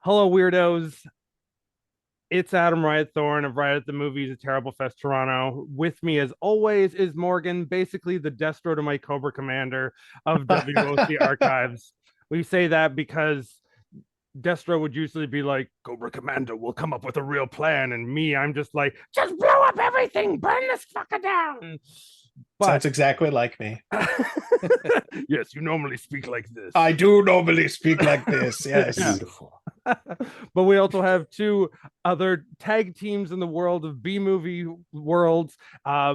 Hello, weirdos. It's Adam Riot Thorne of Riot at the Movies at Terrible Fest Toronto. With me, as always, is Morgan, basically the Destro to my Cobra Commander of WOC Archives. We say that because Destro would usually be like, Cobra Commander, we'll come up with a real plan. And me, I'm just like, just blow up everything, burn this fucker down. But sounds exactly like me. Yes, you normally speak like this. I do normally speak like this. Yes. Beautiful. But we also have two other tag teams in the world of B-movie worlds.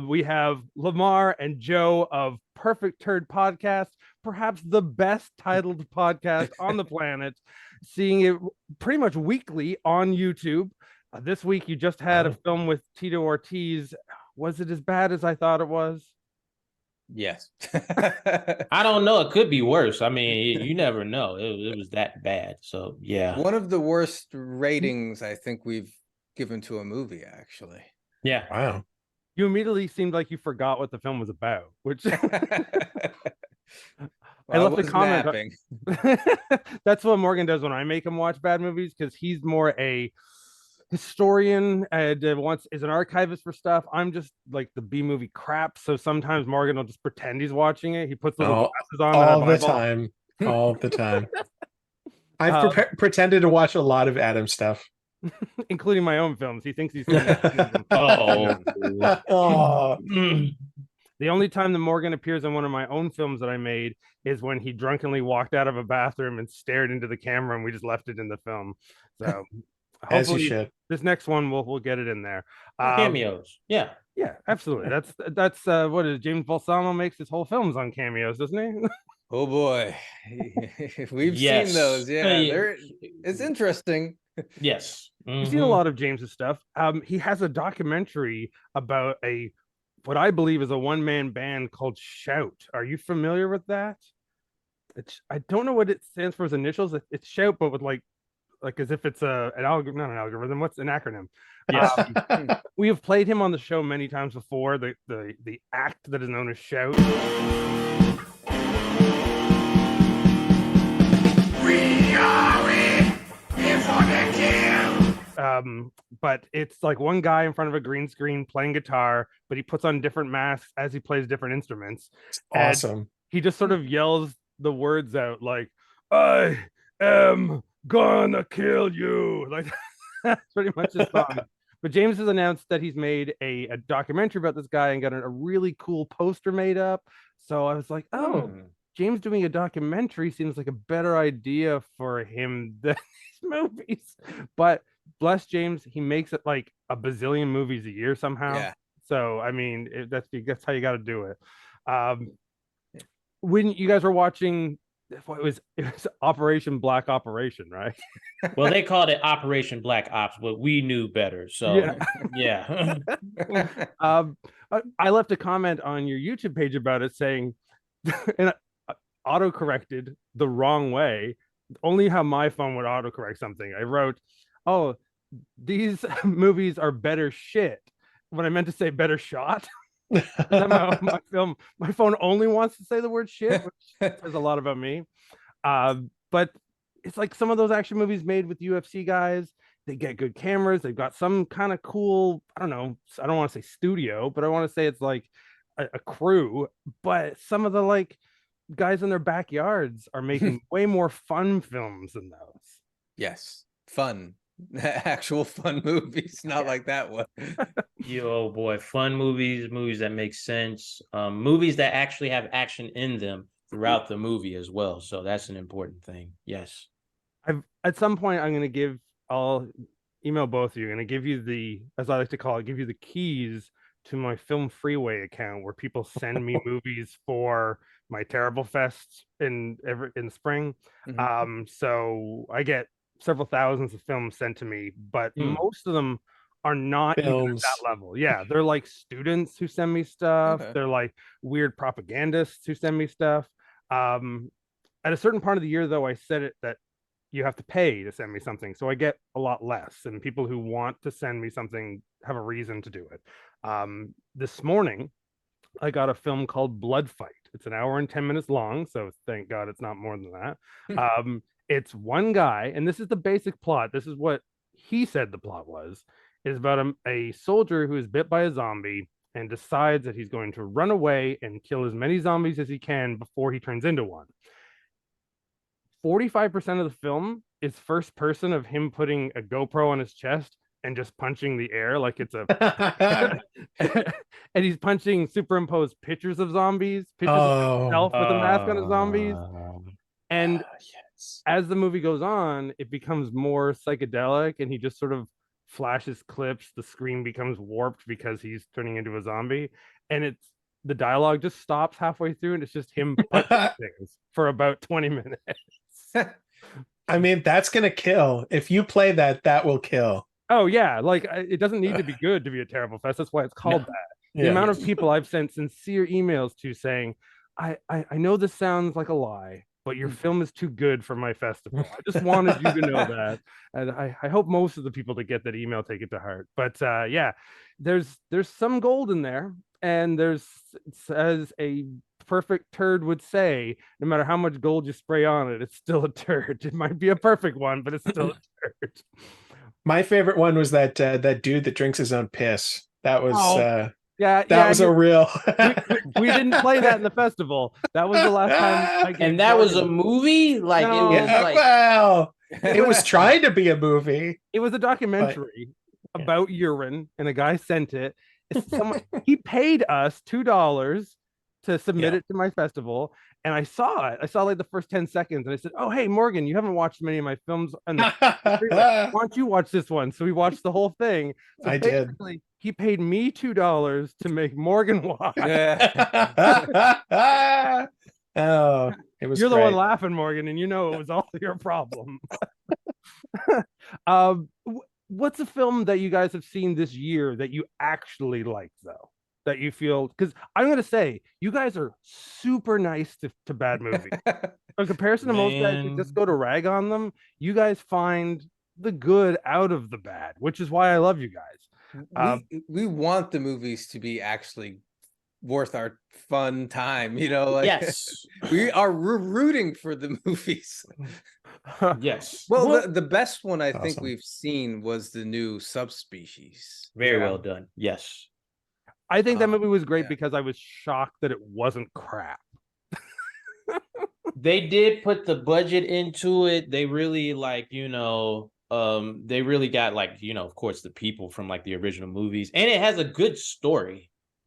We have Larmar and Joe of Perfect Turd Podcast, perhaps the best titled podcast on the planet, seeing it pretty much weekly on YouTube. This week, you just had a film with Tito Ortiz. Was it as bad as I thought it was? Yes. I don't know. It could be worse. I mean, you never know. It was that bad. So, yeah. One of the worst ratings I think we've given to a movie, actually. Yeah. Wow. You immediately seemed like you forgot what the film was about, which Well, I left a comment. That's what Morgan does when I make him watch bad movies, because he's more a historian and is an archivist for stuff. I'm just like the B movie crap. So sometimes Morgan will just pretend he's watching it. He puts little glasses on all the time. All the time. I've pretended to watch a lot of Adam stuff, including my own films. He thinks he's seen them. The only time that Morgan appears in one of my own films that I made is when he drunkenly walked out of a bathroom and stared into the camera, and we just left it in the film. So hopefully this next one we'll get it in there. Cameos. Yeah, absolutely. That's what is James Balsamo makes his whole films on cameos, doesn't he? Oh boy. We've seen those. Yeah. It's interesting. Yes. We've seen a lot of James's stuff. He has a documentary about what I believe is a one-man band called Shout. Are you familiar with that? I don't know what it stands for as initials. It's Shout, but with like as if it's an algorithm, not an algorithm. What's an acronym? Yes. We have played him on the show many times before. The act that is known as Shout. We are it. It's on the kill. But it's like one guy in front of a green screen playing guitar, but he puts on different masks as he plays different instruments. Awesome. He just sort of yells the words out like, I am gonna kill you. Like that's pretty much his song. But James has announced that he's made a documentary about this guy and got a really cool poster made up. So I was like, James doing a documentary seems like a better idea for him than these movies. But bless James, he makes it like a bazillion movies a year somehow. Yeah. So I mean, that's how you got to do it. When you guys were watching, it was Operation Black Operation, right? Well, they called it Operation Black Ops, but we knew better. So yeah. I left a comment on your YouTube page about it saying, and auto-corrected the wrong way, only how my phone would autocorrect something. I wrote, oh, these movies are better shit, when I meant to say better shot. my phone only wants to say the word shit, which says a lot about me. But it's like some of those action movies made with UFC guys, they get good cameras, they've got some kind of cool, I don't want to say studio, but I want to say it's like a crew. But some of the like guys in their backyards are making way more fun films than those. Yes, fun. Actual fun movies, not like that one. Oh boy, fun movies that make sense, movies that actually have action in them throughout the movie as well. So that's an important thing. Yes. At some point I'll email both of you. I'm going to give you the, as I like to call it, give you the keys to my Film Freeway account, where people send me movies for my Terrible Fest in the spring. So I get several thousands of films sent to me, but most of them are not even at that level. Yeah, they're like students who send me stuff. They're like weird propagandists who send me stuff. At a certain part of the year, though, I said it that you have to pay to send me something, so I get a lot less, and people who want to send me something have a reason to do it. This morning I got a film called Blood Fight, It's an hour and 10 minutes long, so thank God it's not more than that. It's one guy, and this is the basic plot. This is what he said the plot was. Is about a soldier who is bit by a zombie and decides that he's going to run away and kill as many zombies as he can before he turns into one. 45% of the film is first person of him putting a GoPro on his chest and just punching the air like it's a and he's punching superimposed pictures of zombies, pictures of himself with a mask on of zombies. And as the movie goes on, it becomes more psychedelic and he just sort of flashes clips. The screen becomes warped because he's turning into a zombie, and the dialogue just stops halfway through and it's just him punching things for about 20 minutes. I mean, that's gonna kill. If you play that, that will kill. Oh yeah, like it doesn't need to be good to be a terrible fest. That's why it's called that. The amount of people I've sent sincere emails to saying, I know this sounds like a lie, but your film is too good for my festival. I just wanted you to know that. And I hope most of the people that get that email take it to heart. But yeah, there's some gold in there. And there's, as a perfect turd would say, no matter how much gold you spray on it, it's still a turd. It might be a perfect one, but it's still a turd. My favorite one was that dude that drinks his own piss. That was that was a real. we didn't play that in the festival. That was the last time. And that was a movie. Like No. it was like Well, it was trying to be a movie. It was a documentary about urine, and a guy sent it. He paid us $2 to submit it to my festival, and I saw it. I saw like the first 10 seconds, and I said, "Oh, hey, Morgan, you haven't watched many of my films, and why don't you watch this one?" So we watched the whole thing. So I did. He paid me $2 to make Morgan watch. Oh, it was. You're great. the one laughing, Morgan, and you know it was all your problem. What's a film that you guys have seen this year that you actually liked, though? That you feel, because I'm going to say you guys are super nice to bad movies. In comparison to most guys who just go to rag on them, you guys find the good out of the bad, which is why I love you guys. We want the movies to be actually worth our fun time, you know, like yes, we're rooting for the movies. Yes. Well, the best one I think we've seen was the new Subspecies. Very well done. Yes. I think that movie was great because I was shocked that it wasn't crap. They did put the budget into it. They really they really got of course the people from like the original movies, and it has a good story.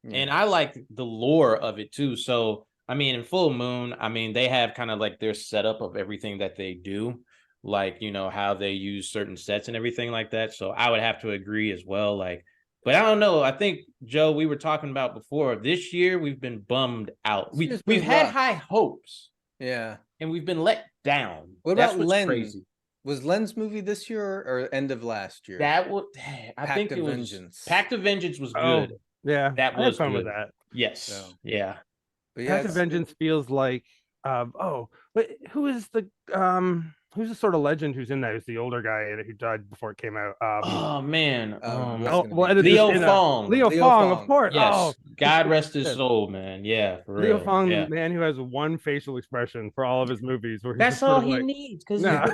And I like the lore of it too. So I mean, in Full Moon, I mean, they have kind of like their setup of everything that they do, like, how they use certain sets and everything like that. So I would have to agree as well. Like, but I don't know. I think, Joe, we were talking about before this year, we've been bummed out. We've had high hopes. Yeah. And we've been let down. What about Lens? Crazy. Was Lens movie this year or end of last year? I think it was Vengeance. Pact of Vengeance was good. Yeah. That was fun good. with that. Yes. So. Yeah. But Pact of Vengeance feels like but who's the sort of legend who's in that? Who's the older guy who died before it came out? Leo Fong. Leo Fong, of course. Yes. Oh, God rest his soul, man. Yeah, for real. Leo Fong, the man who has one facial expression for all of his movies. Where that's all he needs, because that's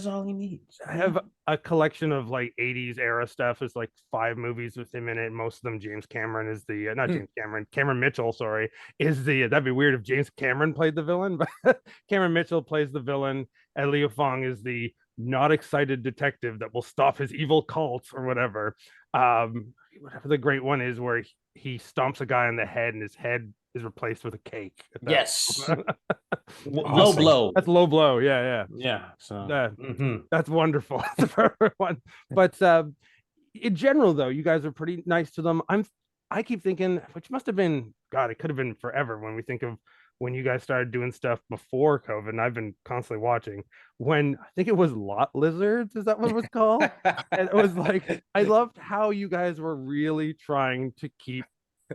all he needs. I have a collection of like 80s era stuff. There's like 5 movies with him in it. Most of them, James Cameron is the not James Cameron, Cameron Mitchell. Sorry, is the that'd be weird if James Cameron played the villain, but Cameron Mitchell plays the villain, and Leo Fong is the not excited detective that will stop his evil cult or whatever. Whatever the great one is, where he stomps a guy on the head and his head is replaced with a cake. Yes. Low blow. That's Low Blow. Yeah. So that's wonderful. That's the perfect one. But in general, though, you guys are pretty nice to them. I keep thinking, which must have been, God, it could have been forever when we think of when you guys started doing stuff before COVID, and I've been constantly watching, when I think it was Lot Lizards, is that what it was called? And it was like, I loved how you guys were really trying to keep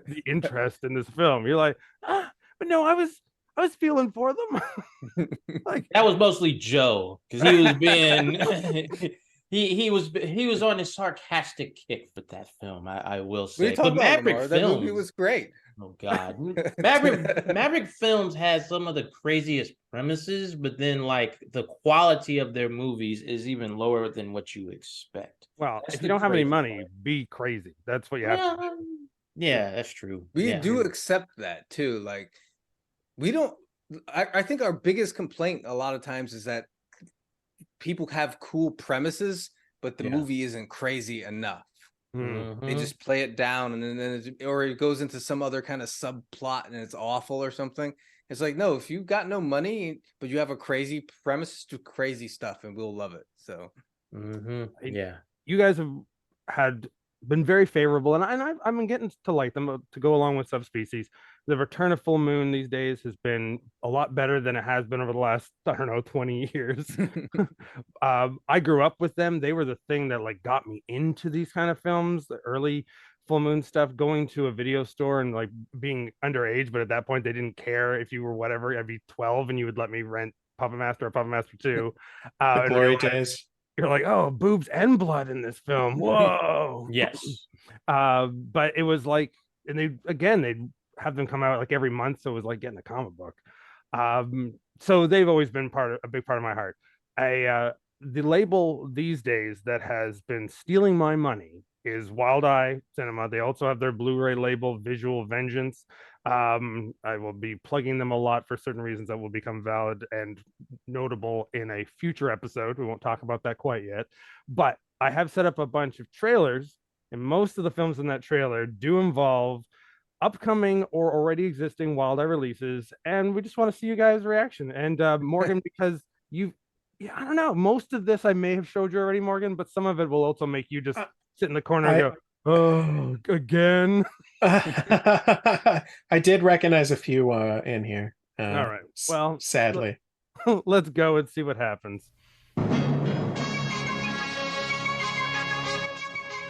the interest in this film. You're like, but no, I was feeling for them. Like, that was mostly Joe, because he was being he was on his sarcastic kick for that film. I will What are you say, talking but about, Maverick Lamar? films. That movie was great. Oh God, Maverick films has some of the craziest premises, but then like the quality of their movies is even lower than what you expect. Well, That's if the you don't have any crazy money, part. be crazy. That's what you have to do. Yeah, that's true. We Yeah. do accept that too. Like we don't. I think our biggest complaint a lot of times is that people have cool premises, but the movie isn't crazy enough. They just play it down, and then or it goes into some other kind of subplot, and it's awful or something. It's like, no, if you got no money, but you have a crazy premise, do crazy stuff, and we'll love it. So, Yeah, you guys have been very favorable, and I've been getting to like them to go along with Subspecies. The return of Full Moon these days has been a lot better than it has been over the last, I don't know, 20 years. I grew up with them. They were the thing that like got me into these kind of films, the early Full Moon stuff, going to a video store and like being underage, but at that point they didn't care if you were whatever. I'd be 12 and you would let me rent Puppet Master or Puppet Master 2. The glory days. You're like, oh, boobs and blood in this film. Whoa. yes. But it was like, and they'd have them come out like every month, so it was like getting a comic book. So they've always been a big part of my heart. The label these days that has been stealing my money is Wild Eye Cinema. They also have their Blu-ray label, Visual Vengeance. I will be plugging them a lot for certain reasons that will become valid and notable in a future episode. We won't talk about that quite yet, but I have set up a bunch of trailers, and most of the films in that trailer do involve upcoming or already existing Wild Eye releases, and we just want to see you guys' reaction. And Morgan, because I don't know, most of this I may have showed you already, Morgan, but some of it will also make you just sit in the corner and go, oh, again. I did recognize a few in here. All right. Well, sadly, let's go and see what happens.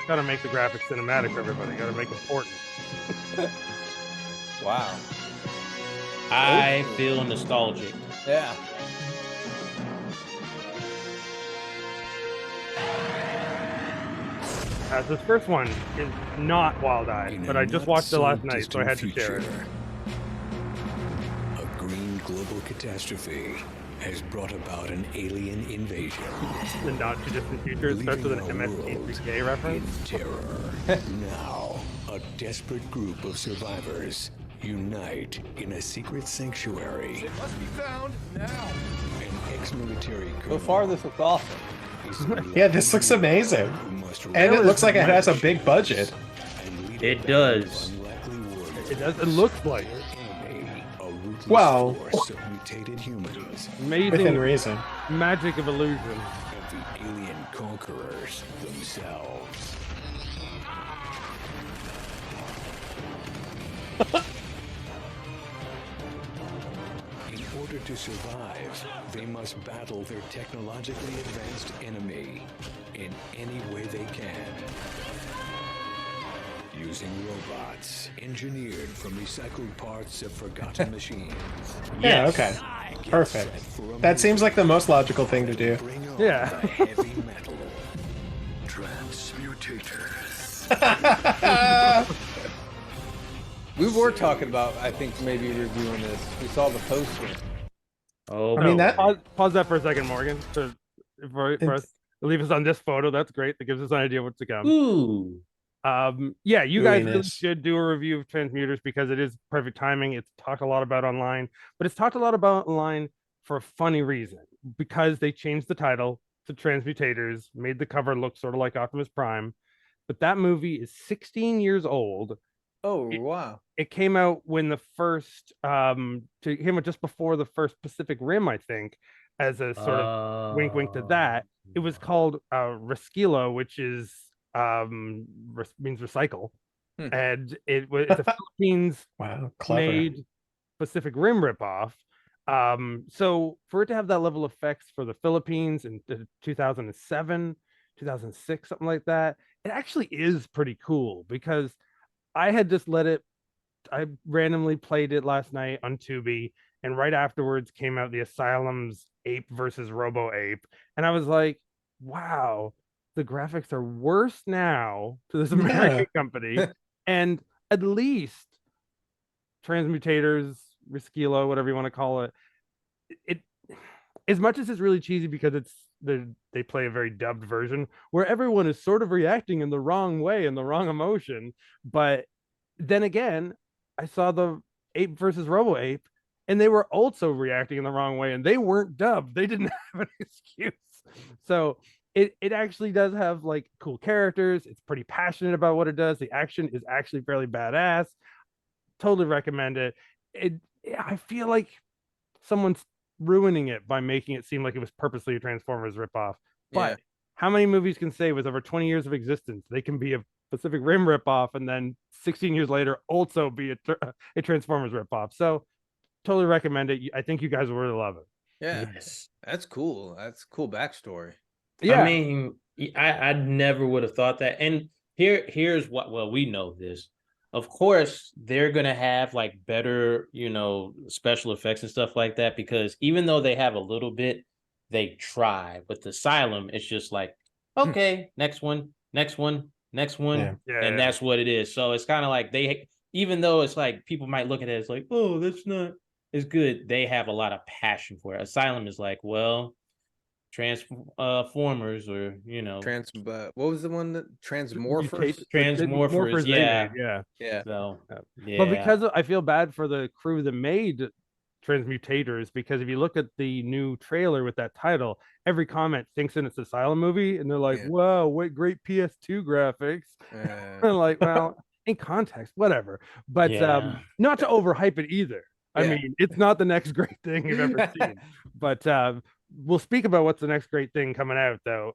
Gotta make the graphics cinematic for everybody. Gotta make it important. Wow. I feel nostalgic. Yeah. This first one is not Wild Eye, but I just watched it last night, so I had to share it. A green global catastrophe has brought about an alien invasion. The not too distant future. It starts with an MST3K reference. In terror. Now, a desperate group of survivors unite in a secret sanctuary. It must be found now. An ex-military So far, this looks awesome. yeah, this looks amazing, and it looks like it has a big budget. It does. It does. It looks like Well, mutated humans, amazing within reason. magic of illusion. and the alien conquerors themselves. In order to survive, they must battle their technologically advanced enemy in any way they can. Using robots engineered from recycled parts of forgotten machines. Yeah, okay. Perfect. That seems like the most logical thing to do. Bring on Yeah. the heavy metal. Transmutators. We were talking about, I think, maybe reviewing this. We saw the poster. Oh, I mean, that- pause that for a second, Morgan. For us, leave us on this photo. That's great. That gives us an idea what's to come. Ooh. Yeah, you guys really Ooiness. should do a review of Transmuters because it is perfect timing. It's talked a lot about online, but it's talked a lot about online for a funny reason, because they changed the title to Transmutators, made the cover look sort of like Optimus Prime. But that movie is 16 years old. Oh, wow. It came out when the first came out just before the first Pacific Rim, I think, as a sort of wink to that. It was called Resquilo, which is means recycle. And it's a Philippines Wow, clever. made Pacific Rim ripoff. So for it to have that level of effects for the Philippines in 2007, 2006, something like that, it actually is pretty cool, because I had just I randomly played it last night on Tubi, and right afterwards came out the Asylum's Ape versus Robo Ape, and I was like, wow, the graphics are worse now to this American company, and at least Transmutators, Riskilo, whatever you want to call it, it as much as it's really cheesy because they play a very dubbed version where everyone is sort of reacting in the wrong way and the wrong emotion. But then again, I saw the Ape versus Robo Ape, and they were also reacting in the wrong way, and they weren't dubbed. They didn't have an excuse. So it actually does have like cool characters. It's pretty passionate about what it does. The action is actually fairly badass. Totally recommend it. I feel like someone's ruining it by making it seem like it was purposely a Transformers ripoff. But how many movies can say with over 20 years of existence they can be a Pacific Rim ripoff and then 16 years later also be a Transformers ripoff? So totally recommend it. I think you guys will really love it. Yeah, that's cool. That's cool backstory. Yeah, I mean, I never would have thought that. And here's what. Well, we know this. Of course, they're gonna have like better, special effects and stuff like that, because even though they have a little bit, they try. With the Asylum, it's just like, okay, next one, and that's what it is. So it's kind of like even though it's like people might look at it as like, oh, that's not as good. They have a lot of passion for it. Asylum is like, well, Transformers, or what was the one that Transmorphers? Transmorphers, yeah. So, but because I feel bad for the crew that made Transmutators, because if you look at the new trailer with that title, every comment thinks it's an Asylum movie, and they're like, "Wow, what great PS2 graphics!" I'm like, well, in context, whatever. But not to overhype it either. I mean, it's not the next great thing you've ever seen. But we'll speak about what's the next great thing coming out, though.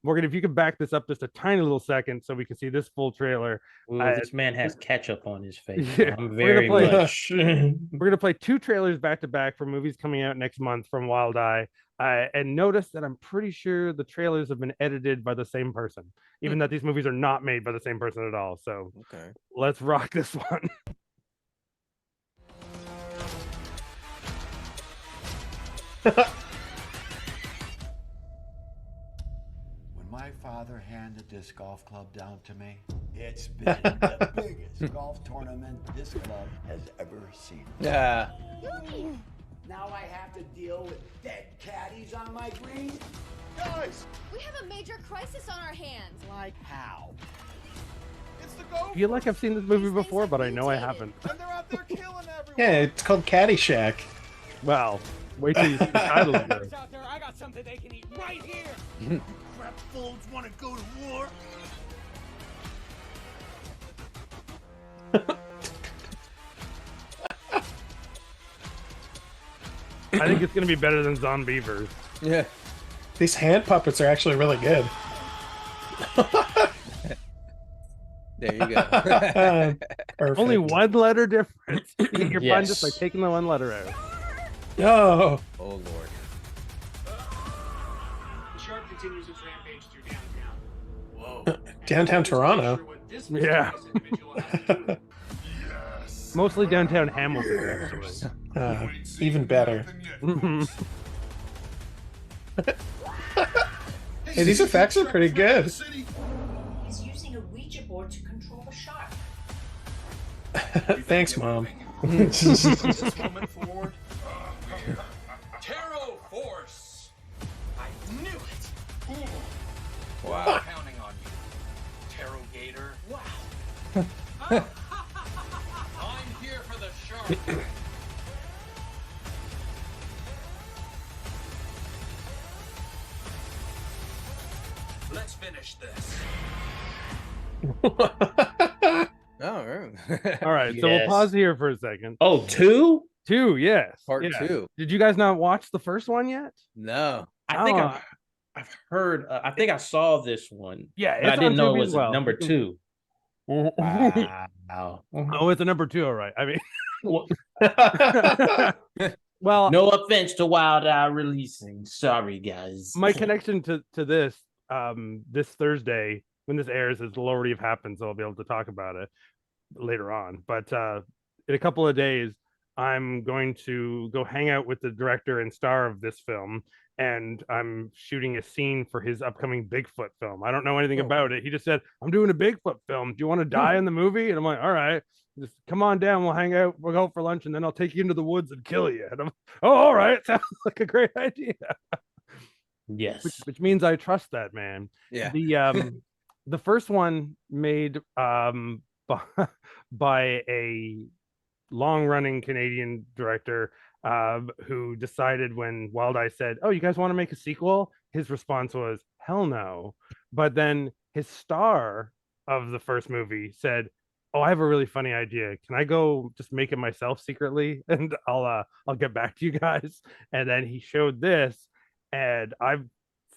Morgan, if you could back this up just a tiny little second so we can see this full trailer. Ooh, this man has ketchup on his face. I'm very much. We're going to play 2 trailers back to back for movies coming out next month from Wild Eye. And notice that I'm pretty sure the trailers have been edited by the same person, even that these movies are not made by the same person at all. So let's rock this one. When my father handed this golf club down to me, it's been the biggest golf tournament this club has ever seen. Yeah. Now I have to deal with dead caddies on my green? Guys! We have a major crisis on our hands. Like how? It's the I feel like I've seen this movie before, but I know I haven't. And they're out there killing everyone. Yeah, it's called Caddyshack. Well, wait till you see the title of it. Out there, I got something they can eat right here. Crap folds want to go to war. I think it's going to be better than Zombievers. Yeah. These hand puppets are actually really good. There you go. Only 1 letter difference. You get your fun just by taking the 1 letter out. Oh. Oh, Lord. The shark continues its rampage through downtown. Whoa. Downtown Toronto? Yeah. Mostly downtown Hamilton, actually. Even better. Hey, these effects are pretty good. He's using a Ouija board to control the shark. Thanks, Mom. This moment forward. Taro Force. I knew it. Ooh. Wow. Counting on you. Taro Gator. Wow. I'm here for the shark. Let's finish this. All right. All right, so we'll pause here for a second. Oh, 2? 2, yes. Part 2. Did you guys not watch the first one yet? No. I think I've heard. I think I saw this one. Yeah, but I didn't know it was number 2. Wow. Oh, it's a number 2, all right. I mean, well, no offense to Wild Eye releasing. Sorry, guys. My connection to this this Thursday when this airs is already have happened, so I'll be able to talk about it later on. But in a couple of days, I'm going to go hang out with the director and star of this film, and I'm shooting a scene for his upcoming Bigfoot film. I don't know anything about it. He just said, I'm doing a Bigfoot film. Do you want to die in the movie? And I'm like, all right, just come on down. We'll hang out. We'll go for lunch, and then I'll take you into the woods and kill you. And I'm, oh, all right. Sounds like a great idea. Yes. Which means I trust that man. Yeah. The first one made by a long-running Canadian director who decided when Wild Eye said, "Oh, you guys want to make a sequel?" His response was, "Hell no." But then his star of the first movie said, "Oh, I have a really funny idea. Can I go just make it myself secretly, and I'll get back to you guys?" And then he showed this, and I've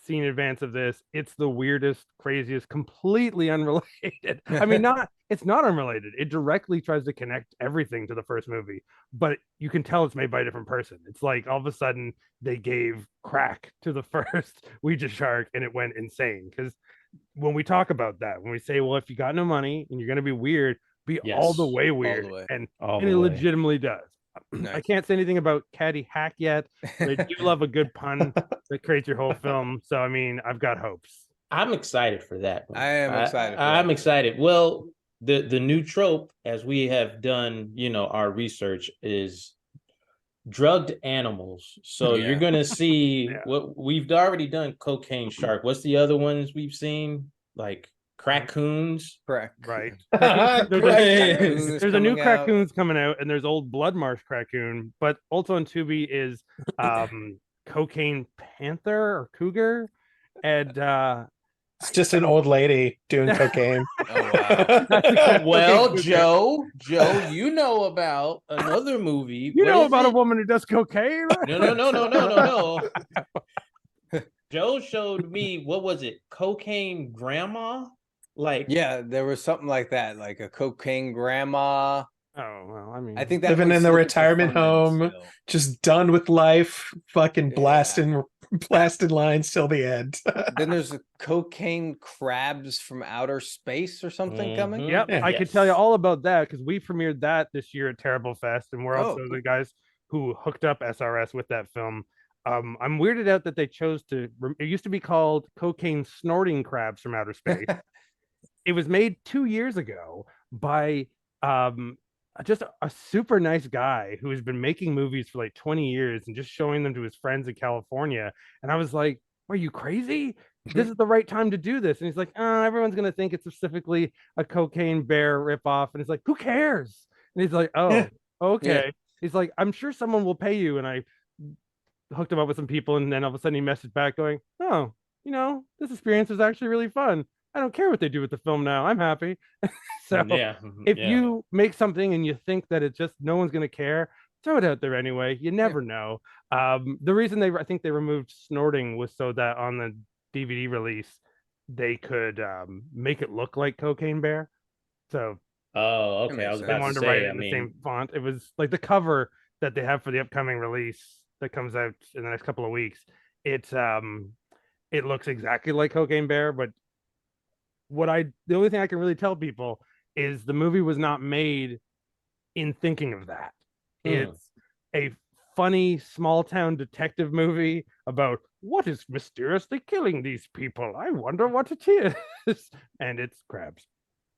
seen advance of this. It's the weirdest, craziest, completely unrelated. I mean, it's not unrelated. It directly tries to connect everything to the first movie, but you can tell it's made by a different person. It's like all of a sudden they gave crack to the first Ouija shark and it went insane. Because when we talk about that, when we say, well, if you got no money and you're going to be weird, be all the way weird. And it legitimately does. Nice. I can't say anything about Caddy Hack yet, but I do love a good pun that creates your whole film. So, I mean, I've got hopes. I'm excited for that. I am excited. I'm excited. Well, the new trope, as we have done, our research, is drugged animals. So you're going to see what we've already done. Cocaine shark. What's the other ones we've seen? Like Crackoons. Right. There's a new Crackoons coming out, and there's old Blood Marsh Crackoon, but also on Tubi is Cocaine Panther or Cougar, and it's just an old lady doing cocaine. Oh wow. Well, Joe, you know about another movie. You know about a woman who does cocaine? Right? No. Joe showed me, what was it? Cocaine Grandma? There was something like that, like a cocaine grandma. Oh well, I mean, I think that living in the retirement home, just done with life, fucking blasting lines till the end. Then there's a cocaine crabs from outer space or something coming. Yep, yeah. I could tell you all about that because we premiered that this year at Terrible Fest, and we're also the guys who hooked up SRS with that film. I'm weirded out that they chose to. It used to be called Cocaine Snorting Crabs from Outer Space. It was made 2 years ago by just a super nice guy who has been making movies for like 20 years and just showing them to his friends in California. And I was like, are you crazy? This is the right time to do this. And he's like, everyone's going to think it's specifically a Cocaine Bear ripoff. And it's like, who cares? And he's like, oh, okay. Yeah. He's like, I'm sure someone will pay you. And I hooked him up with some people. And then all of a sudden he messaged back going, oh, this experience was actually really fun. I don't care what they do with the film now. I'm happy. So if you make something and you think that it's just no one's going to care, throw it out there anyway. You never know. The reason I think they removed snorting was so that on the DVD release, they could make it look like Cocaine Bear. So, okay. I was about to say, write it in the same font. It was like the cover that they have for the upcoming release that comes out in the next couple of weeks. It looks exactly like Cocaine Bear, but the only thing I can really tell people is the movie was not made in thinking of that. It's a funny small town detective movie about what is mysteriously killing these people. I wonder what it is. And it's crabs.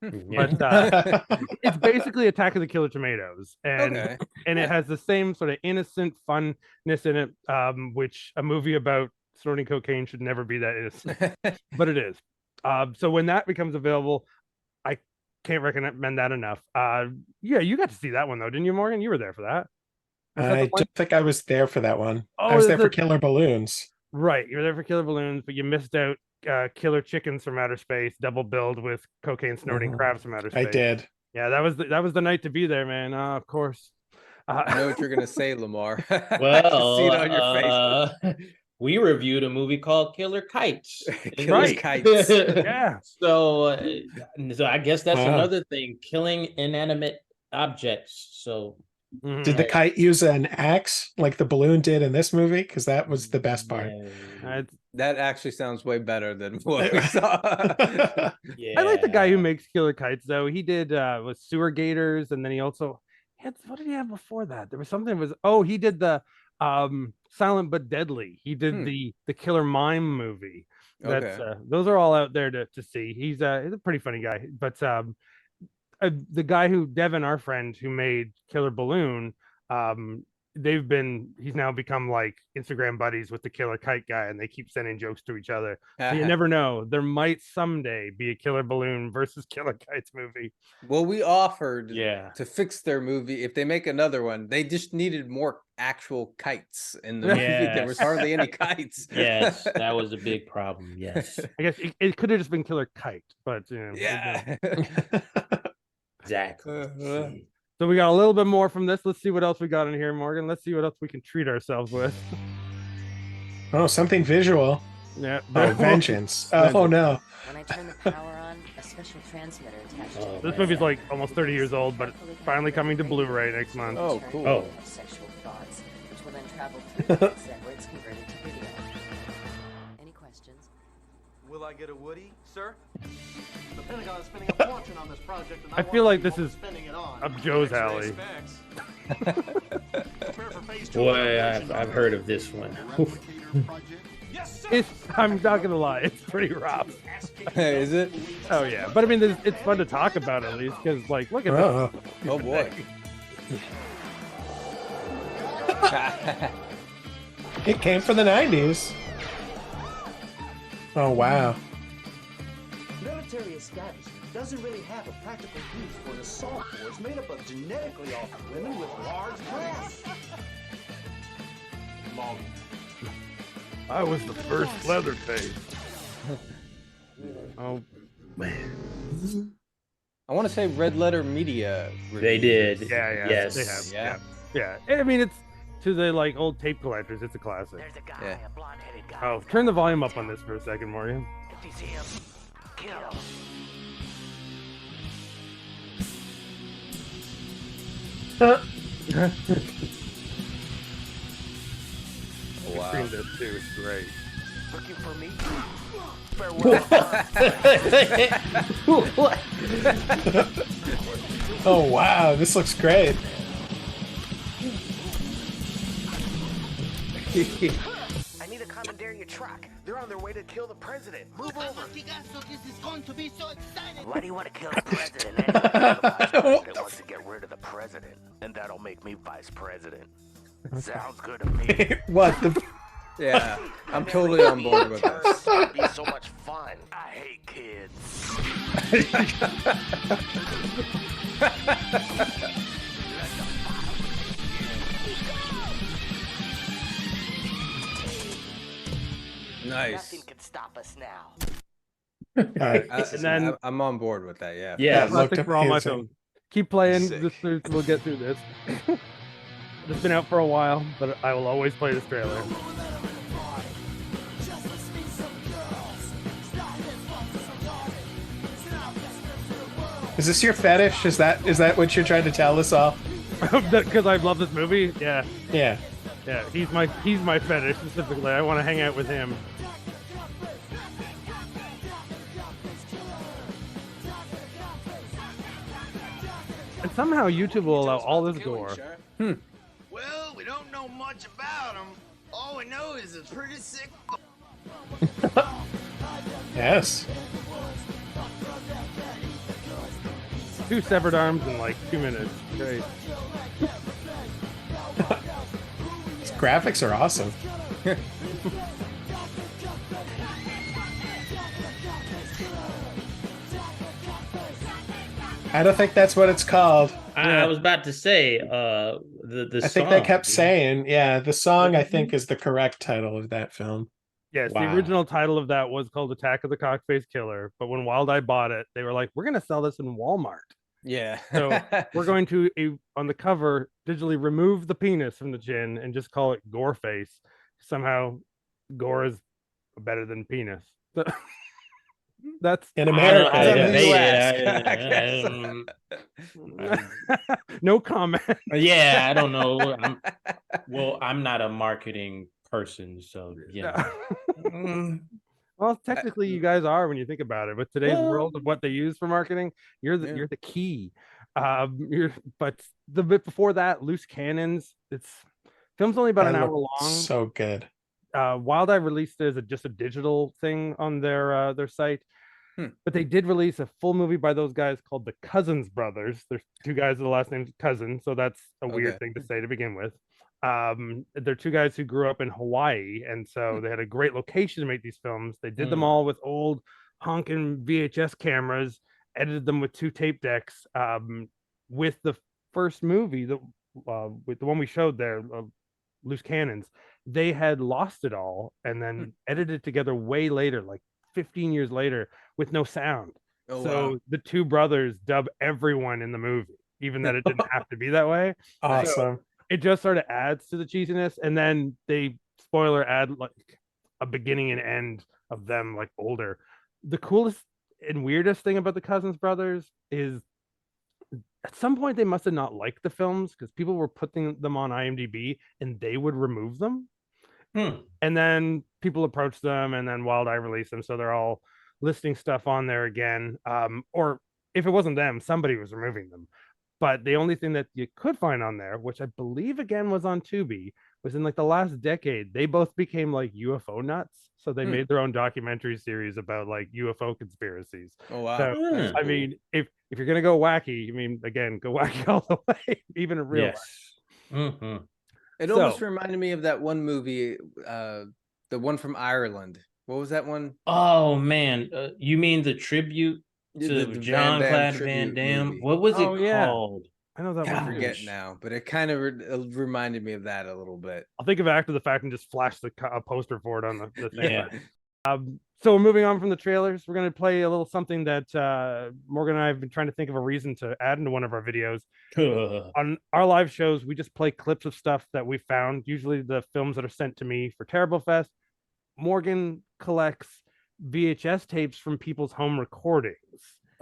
But it's basically Attack of the Killer Tomatoes. And it has the same sort of innocent funness in it, which a movie about snorting cocaine should never be that innocent. But it is. So when that becomes available, I can't recommend that enough. You got to see that one though, didn't you, Morgan? You were there for that. I don't think I was there for that one. I was there for Killer Balloons. Right, you were there for Killer Balloons, but you missed out Killer Chickens from Outer Space, double billed with Cocaine Snorting Crabs from Outer Space. I did. Yeah, that was the night to be there, man. Of course. I know what you're gonna say, Lamar. Well, see it on your face. We reviewed a movie called Killer Kites. Killer Kites. Yeah. So I guess that's another thing, killing inanimate objects. So did the kite use an axe like the balloon did in this movie? Because that was the best part. That actually sounds way better than what we saw. I like the guy who makes Killer Kites though. He did with Sewer Gators, and then he also What did he have before that? There was something he did the Silent but Deadly. He did the Killer Mime movie. That's those are all out there to see. He's a pretty funny guy. But the guy Devin, our friend who made Killer Balloon, he's now become like Instagram buddies with the Killer Kite guy, and they keep sending jokes to each other. So you never know. There might someday be a Killer Balloon versus Killer Kites movie. Well, we offered to fix their movie. If they make another one, they just needed more actual kites in the movie. There was hardly any kites. Yes, that was a big problem. Yes. I guess it could have just been Killer Kite, but Exactly. So we got a little bit more from this. Let's see what else we got in here, Morgan. Let's see what else we can treat ourselves with. Oh, something visual. Yeah. Oh, vengeance. Oh, no. When I turn the power on, a special transmitter attached to This movie's like almost 30 years old, but it's finally coming to Blu-ray next month. Oh, cool. Oh. Sexual thoughts, which will then travel through the where it's converted to video. Any questions? Will I get a Woody, sir? The Pentagon is spending a fortune on this project, and I feel like this is up Joe's alley. Boy, I've heard of this one. I'm not gonna lie, it's pretty rough. Is it? Oh yeah, but I mean, it's fun to talk about at least because, like, look at this. Oh boy. It came from the 90s. Oh wow. Military establishment doesn't really have a practical use for an assault force made up of genetically altered women with large breasts. I was the first Leatherface. Oh man. I want to say Red Letter Media. They did. Yeah. Yes. They have. Yeah. I mean, it's to the like old tape collectors. It's a classic. There's a guy, a blonde-headed guy. Oh, turn the volume up on this for a second, Morgan. If you see him, kill him. Wow. This too. It's great. Looking for me? Oh wow, this looks great. I need to commandeer your truck. They're on their way to kill the president. Move over. This is going to be so exciting. Why do you want to kill the president? Anyway, the vice president wants to get rid of the president, and that'll make me vice president. Sounds good to me. What the? Yeah, I'm totally on board with this. It'd be so much fun. I hate kids. Nice. Nothing can stop us now. I'm on board with that. Yeah. Yeah. Classic for all my films. Keep playing. We'll get through this. It's been out for a while, but I will always play this trailer. Is this your fetish? Is that what you're trying to tell us all? Because I love this movie. Yeah. Yeah. Yeah. He's my fetish specifically. I want to hang out with him. And somehow YouTube will allow all this gore. Well, we don't know much about him. All we know is it's pretty sick. Yes. 2 severed arms in like 2 minutes. Great. These graphics are awesome. I don't think that's what it's called. I was about to say, the I think they kept saying, the song I think is the correct title of that film. Yes, the original title of that was called Attack of the Cockface Killer, but when Wild Eye bought it, they were like, we're going to sell this in Walmart. Yeah. So we're going to, on the cover, digitally remove the penis from the chin and just call it Gore Face. Somehow, gore is better than penis. That's in America. No comment. Yeah, I don't know. I'm not a marketing person, so yeah. Well, technically, you guys are when you think about it. With today's world of what they use for marketing, you're the key. But the bit before that, Loose Cannons. Film's only about an hour long. So good. Wild Eye released it as just a digital thing on their site. But they did release a full movie by those guys called the Cousins Brothers. There's two guys with the last name's Cousin, so that's a weird thing to say to begin with. They're two guys who grew up in Hawaii, and so they had a great location to make these films. They did them all with old honking VHS cameras, edited them with 2 tape decks. With the first movie, with the one we showed there, Loose Cannons, they had lost it all and then edited it together way later, like 15 years later, with no sound. The two brothers dub everyone in the movie, even that it didn't have to be that way. Awesome. So it just sort of adds to the cheesiness, and then they add like a beginning and end of them like older. The coolest and weirdest thing about the Cousins Brothers is at some point they must have not liked the films because people were putting them on IMDb and they would remove them. And then people approached them, and then Wild Eye released them, so they're all listing stuff on there again. Or if it wasn't them, somebody was removing them. But the only thing that you could find on there, which I believe again was on Tubi, was in like the last decade, they both became like UFO nuts. So they made their own documentary series about like UFO conspiracies. Oh wow! So, I mean, if you're gonna go wacky, I mean, again, go wacky all the way, even in real life. It almost reminded me of that one movie, the one from Ireland. What was that one? Oh man, you mean the tribute to the Jean-Claude Van Damme? movie. What was it called? I know that I one. forget now, but it kind of reminded me of that a little bit. I'll think of it after the fact and just flash the poster for it on the thing. So we're moving on from the trailers. We're going to play a little something that Morgan and I have been trying to think of a reason to add into one of our videos. On our live shows, we just play clips of stuff that we found, usually the films that are sent to me for Terrible Fest. Morgan collects VHS tapes from people's home recordings.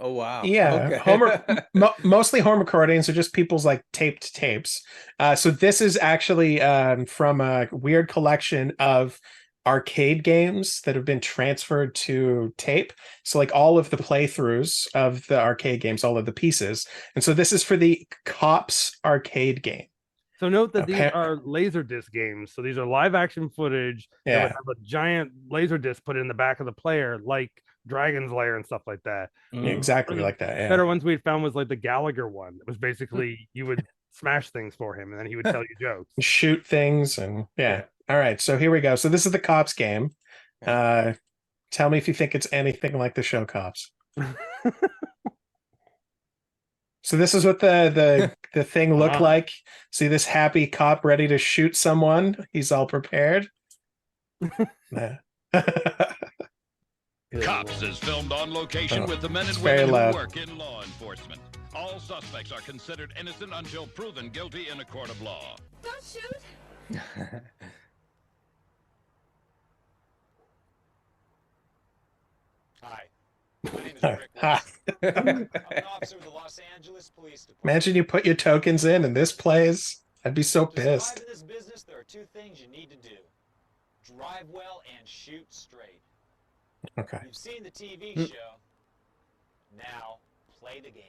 Oh wow! Yeah, mostly home recordings are just people's like taped tapes. So this is actually from a weird collection of arcade games that have been transferred to tape. So like all of the playthroughs of the arcade games, all of the pieces. And so this is for the Cops arcade game. So note that these are Laserdisc games. So these are live action footage that would have a giant Laserdisc put in the back of the player, like Dragon's Lair and stuff like that. Exactly like that. Yeah. Better ones we found was like the Gallagher one. It was basically you would smash things for him and then he would tell you jokes. Shoot things and All right, so here we go. So this is the Cops game. Tell me if you think it's anything like the show Cops. So this is what the thing looked like. See this happy cop ready to shoot someone. He's all prepared. Cops is filmed on location with the men and women who work in law enforcement. All suspects are considered innocent until proven guilty in a court of law. Don't shoot. Hi. My name is Rick. I'm an officer with the Los Angeles Police Department. Imagine you put your tokens in and this plays. I'd be so pissed. To survive in this business, there are 2 things you need to do. Drive well and shoot straight. Okay. You've seen the TV show. Now, play the game.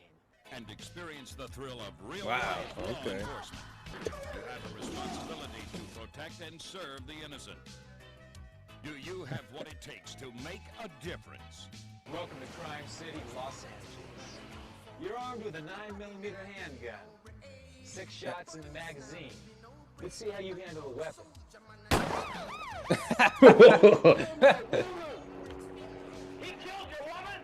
And experience the thrill of real Wow. life law Okay. enforcement. You have a responsibility to protect and serve the innocent. Do you have what it takes to make a difference? Welcome to Crime City, Los Angeles. You're armed with a 9mm handgun. 6 shots in the magazine. Let's see how you handle a weapon. He killed your woman?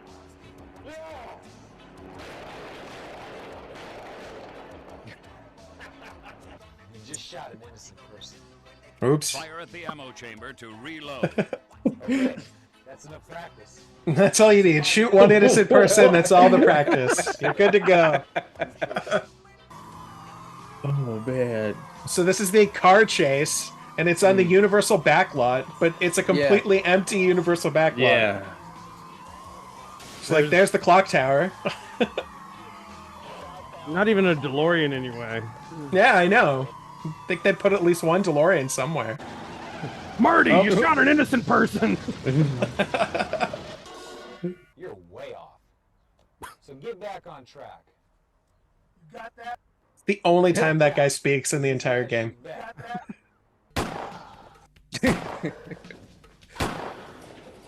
You just shot an innocent person. Oops. Fire at the ammo chamber to reload. Okay, that's enough practice. That's all you need. Shoot one innocent person. That's all the practice. You're good to go. Oh man. So this is the car chase, and it's on the Universal backlot, but it's a completely empty Universal backlot. Yeah. So like, there's the clock tower. Not even a DeLorean anyway. Yeah, I know. I think they'd put at least one DeLorean somewhere. Marty, you shot an innocent person. You're way off. So get back on track. It's the only time that guy speaks in the entire game.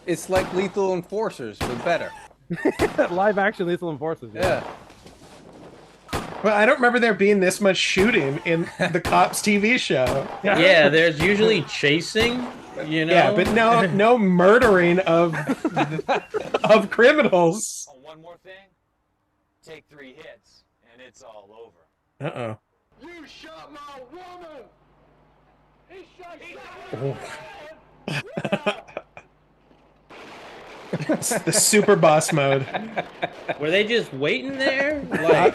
It's like Lethal Enforcers, but better. Live action Lethal Enforcers. Yeah. Well, I don't remember there being this much shooting in the Cops TV show. Yeah, there's usually chasing, you know. Yeah, but no murdering of criminals. Oh, one more thing. Take 3 hits, and it's all over. Uh-oh. You shot my woman! He shot It's the super boss mode. Were they just waiting there? Like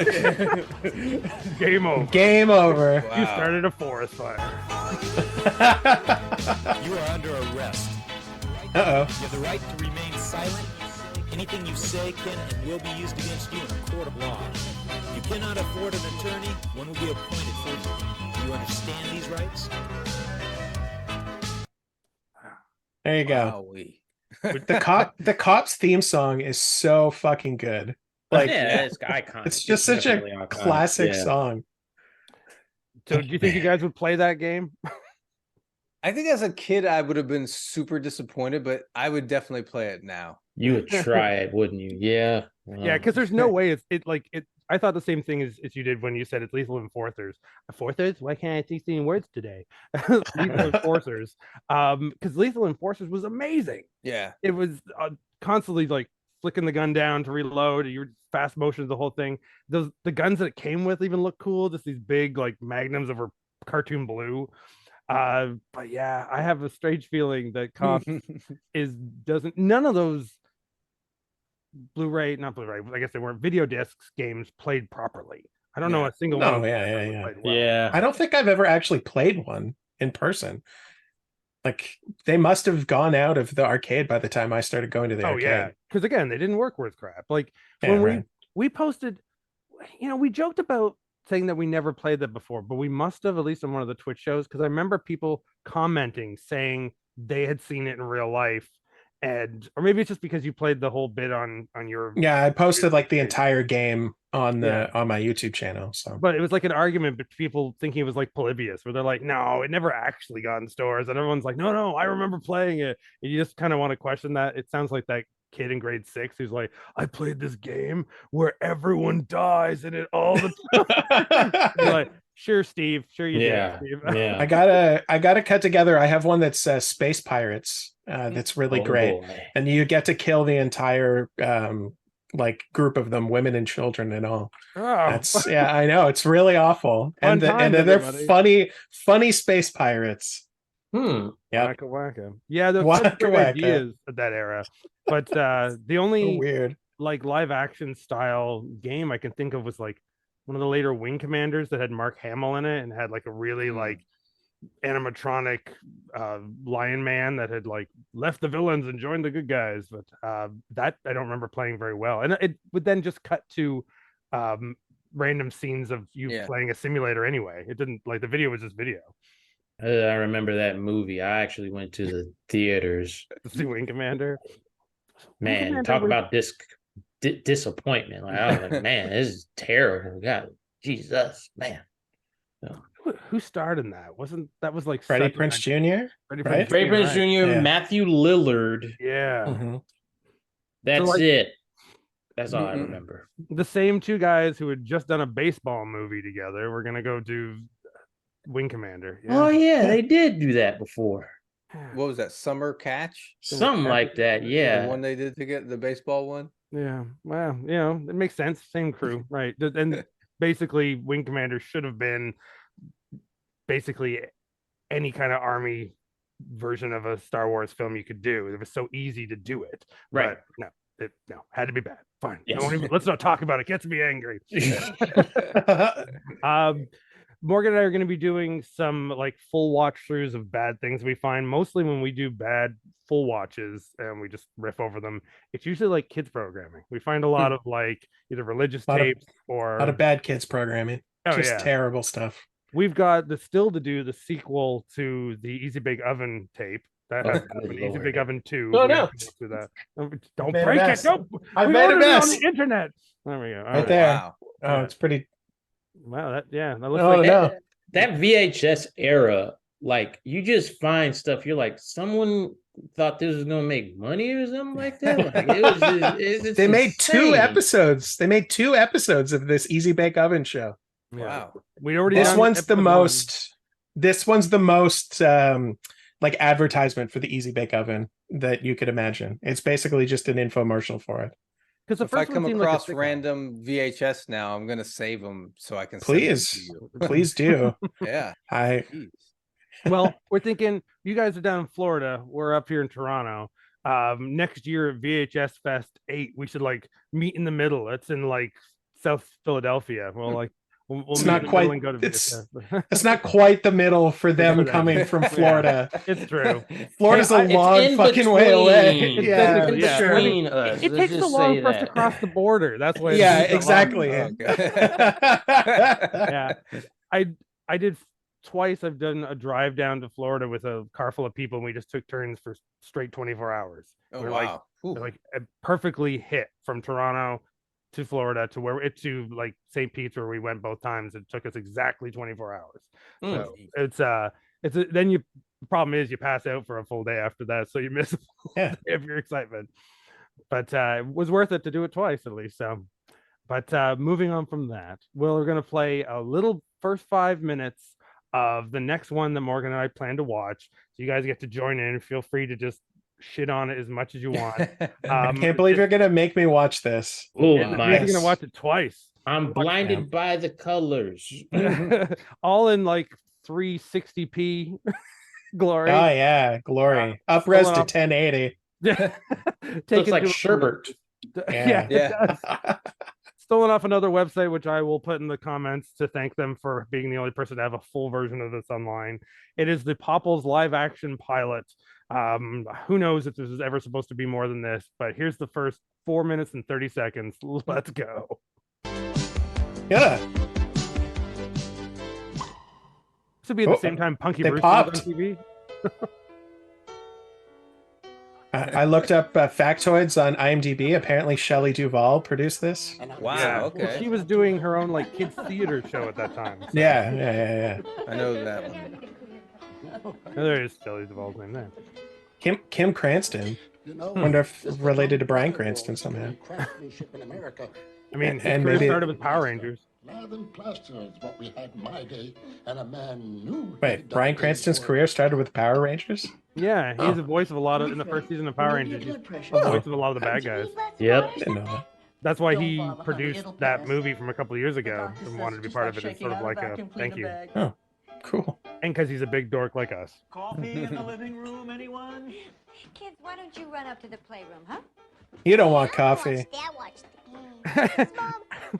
Game over. Game over. Wow. You started a forest fire. You are under arrest. Uh-oh. You have the right to remain silent. Anything you say can and will be used against you in a court of law. You cannot afford an attorney. One will be appointed for you. Do you understand these rights? There you go. Wowee. The Cops theme song is so fucking good. Like, yeah, it's iconic. It's just such a iconic. classic song. So, do you think you guys would play that game? I think as a kid I would have been super disappointed, but I would definitely play it now. You would try it, wouldn't you? Yeah. Yeah, because there's no way it. I thought the same thing as you did when you said it's Lethal Enforcers. Enforcers? Why can't I see 16 words today? Lethal Enforcers. Because Lethal Enforcers was amazing. Yeah. It was constantly like flicking the gun down to reload. You were fast motion the whole thing. The guns that it came with even look cool. Just these big like magnums that were cartoon blue. But yeah, I have a strange feeling that Cops none of those not Blu-ray, I guess they weren't video discs games played properly. I don't know a single one. Yeah. I don't think I've ever actually played one in person. Like, they must have gone out of the arcade by the time I started going to the arcade. Yeah, because again, they didn't work worth crap. Like when we posted, we joked about saying that we never played that before, but we must have, at least on one of the Twitch shows, because I remember people commenting saying they had seen it in real life. Or maybe it's just because you played the whole bit on your. Yeah, I posted like the entire game on my YouTube channel. So, but it was like an argument, but people thinking it was like Polybius, where they're like, "No, it never actually got in stores," and everyone's like, "No, I remember playing it." And you just kind of want to question that. It sounds like that kid in grade 6 who's like, "I played this game where everyone dies in it all the time." You're like, sure, Steve. Sure, you did, Steve. Yeah. I gotta cut together. I have one that's Space Pirates. That's really great, and you get to kill the entire like group of them, women and children and all. That's I know, it's really awful, and they're funny space pirates. Yeah, wacka. Yeah, there's such great ideas of that era, but the only weird like live action style game I can think of was like one of the later Wing Commanders that had Mark Hamill in it and had like a really like animatronic lion man that had like left the villains and joined the good guys, but that I don't remember playing very well, and it would then just cut to random scenes of you playing a simulator anyway. It didn't, like, the video was just video. I remember that movie. I actually went to the theaters to see Wing Commander. Man, talk about disappointment. Like, I was like, man, this is terrible. God, Jesus, man. Who starred in that? That was like Freddie Prinze Jr.? Freddie Prinze Jr., Yeah. Matthew Lillard. Yeah. Mm-hmm. That's So, like, it. That's all I remember. The same two guys who had just done a baseball movie together were going to go do Wing Commander. Oh, yeah, they did do that before. What was that? Summer Catch? Something like that, yeah. The one they did to get the baseball one? Yeah. Well, it makes sense. Same crew, right? And basically, Wing Commander should have been basically any kind of army version of a Star Wars film you could do. It was so easy to do it. Right. But no, had to be bad. Fine. Yes. Let's not talk about it. It gets me angry. Morgan and I are going to be doing some like full watch throughs of bad things we find. Mostly when we do bad full watches and we just riff over them, it's usually like kids programming. We find a lot of like either religious tapes or a lot of bad kids programming. Just terrible stuff. We've got still to do the sequel to the Easy Bake Oven tape. That has to happen. Easy Bake Oven 2. Oh, no. Don't break it. Don't. I've We made a ordered it mess on the internet. There we go. Right there. Wow. Oh, it's pretty. Wow, that looks Oh, like no. That VHS era, like you just find stuff. You're like, someone thought this was gonna make money or something like that. Like it was just, it's They made two insane. episodes. They made 2 episodes of this Easy Bake Oven show. Yeah. Wow. We already This done one's the episode most. This one's the most like advertisement for the Easy Bake Oven that you could imagine. It's basically just an infomercial for it. Because the If I first one come seemed like a across sitcom. random VHS now, I'm gonna save them so I can send them to Please, you. please do. Yeah. I Well, we're thinking you guys are down in Florida. We're up here in Toronto. Next year at VHS Fest 8, we should like meet in the middle. It's in like South Philadelphia. Well, like we'll It's meet not in the quite- middle and go to it's- VHS. it's not quite the middle for them them. coming from Yeah, Florida. it's true. Florida's a It's long in fucking way away. between. It's Yeah, technically- in yeah. sure. between us. It Let's takes so just long say for us to that. cross the border. That's why. Yeah, it's so long. exactly. Yeah, I did twice. I've done a drive down to Florida with a car full of people, and we just took turns for straight 24 hours. Oh We're wow. Ooh. like perfectly hit from Toronto to Florida to like St. Pete's, where we went both times. It took us exactly 24 hours. So then the problem is you pass out for a full day after that, so you miss a full Yeah. day of your excitement. But it was worth it to do it twice at least. So, but moving on from that, we're gonna play a little first 5 minutes of the next one that Morgan and I plan to watch. So you guys get to join in. Feel free to just shit on it as much as you want. I can't believe you're gonna make me watch this. Oh You're my! gonna watch it twice. I'm blinded by the colors. All in like 360p glory. Oh yeah, glory. Upres to Pulling up- 1080. Looks like sherbet. Yeah, Yeah. it does. Stolen off another website, which I will put in the comments to thank them for being the only person to have a full version of this online. It is the Pobbles live action pilot. Who knows if this is ever supposed to be more than this, but here's the first 4 minutes and 30 seconds. Let's go. Yeah. This would be at the same time Punky they Brewster was on popped. TV. I looked up factoids on IMDb. Apparently, Shelley Duvall produced this. Wow. Yeah. Okay. Well, she was doing her own like kids theater show at that time. So. Yeah. I know that one. Oh, there is Shelley Duvall's name there. Kim Cranston. Wonder if related to Bryan Cranston somehow. I mean, his And career maybe- started with Power Rangers. Lath and plaster is what we had in my day, and a man knew. Wait, Bryan Cranston's career started with Power Rangers? Yeah, he's the voice of a lot of in the first season of Power Rangers. He's the voice of a lot of the bad guys. Yep. Didn't know that. That's why he produced that movie from a couple of years ago and wanted to be part of it as sort of like a thank you. Oh, cool. And because he's a big dork like us. Coffee in the living room, anyone? Kids, why don't you run up to the playroom, huh? You don't want coffee. Dad watched the game. Mom,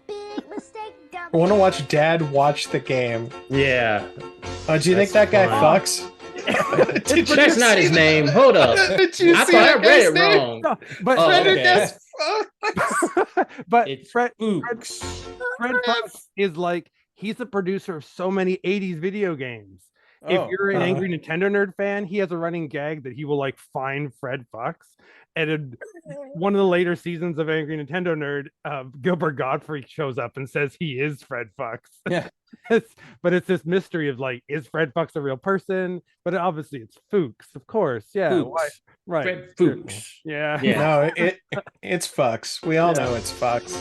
big mistake, dumb. I want to watch Dad watch the game. Yeah. Oh, do you think that That's guy fine. fucks? Did you That's not see his that? name. Hold up. Did you I see thought I that read guy's it name? wrong. No, but Oh, Frederick okay. S. Fucks. but It's Fred Ooks. Fox is like he's the producer of so many 80s video games. Oh, If you're an Angry Nintendo Nerd fan, he has a running gag that he will like find Fred Fox. And in one of the later seasons of Angry Nintendo Nerd, Gilbert Gottfried shows up and says he is Fred Fox. Yeah. But it's this mystery of like, is Fred Fox a real person? But obviously it's Fuchs, of course. Yeah. Fuchs. Why? Right. Fred Fuchs. Yeah. Yeah. No, it's fucks. We all know it's fucks.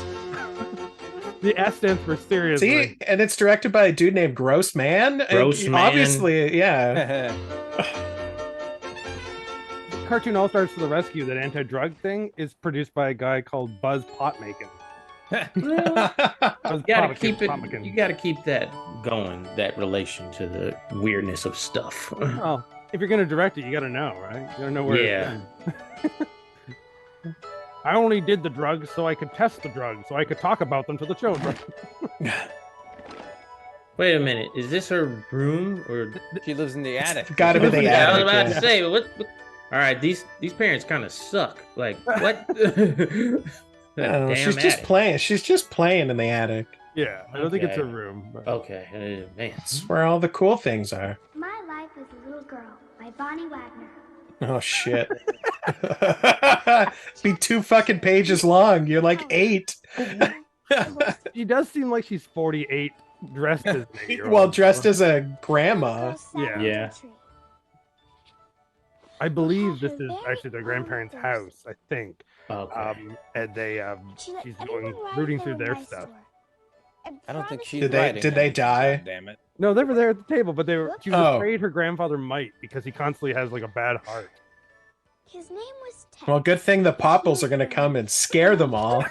The S stands for seriously. See, and it's directed by a dude named Gross Man. Gross Man. Obviously, yeah. Cartoon All Stars to the Rescue, that anti-drug thing, is produced by a guy called Buzz Potmakin. You gotta keep it. You gotta keep that going. That relation to the weirdness of stuff. Well, if you're gonna direct it, you gotta know, right? You gotta know where. Yeah. I only did the drugs so I could test the drugs, so I could talk about them to the children. Wait a minute. Is this her room or? She lives in the attic. Gotta be the Yeah, I was attic. about Yeah. to say. What? All right, these parents kind of suck. Like what? Oh, Damn she's just attic. playing. She's just playing in the attic. Yeah, I don't think it's a Okay. room. But... Okay, man. That's where all the cool things are. My Life as a Little Girl by Bonnie Wagner. Oh shit. Be 2 fucking pages long. You're like 8. She does seem like she's 48 dressed as an 8-year-old. Well, dressed as a grandma. Yeah. I believe this is actually their grandparents' house. I think. Okay. And they she's going rooting through their stuff. I don't think she's Did they die? Damn it. No, they were there at the table, but she was Oh. afraid her grandfather might because he constantly has like a bad heart. His name was Ted. Well, good thing the Popples are going to come and scare them all.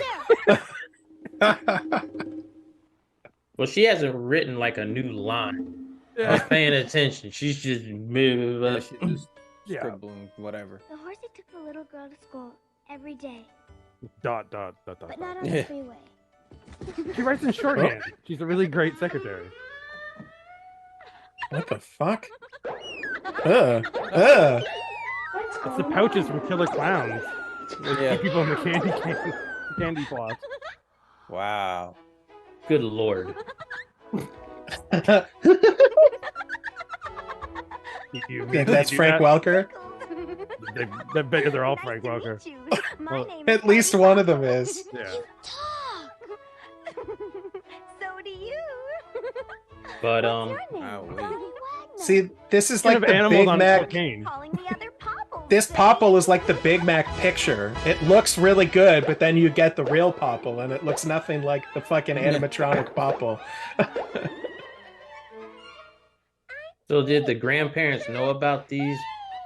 Well, she hasn't written like a new line. I was paying attention. She's just Yeah, she's just Yeah. scribbling, whatever. The horsey took the little girl to school every day, Dot, dot, dot, dot. but not on dot. the freeway. She writes in shorthand. She's a really great secretary. What the fuck? Ugh. It's the pouches from Killer Clowns. They Yeah. keep people in the candy floss. Wow. Good lord. Yeah, that's Frank Welker. They bet you they're all Frank Welker. My name At least one of them is. Yeah. So do you. But See, this is Kind like of the animals Big on Mac. cocaine. This Popple is like the Big Mac picture. It looks really good, but then you get the real Popple, and it looks nothing like the fucking animatronic Popple. So did the grandparents know about these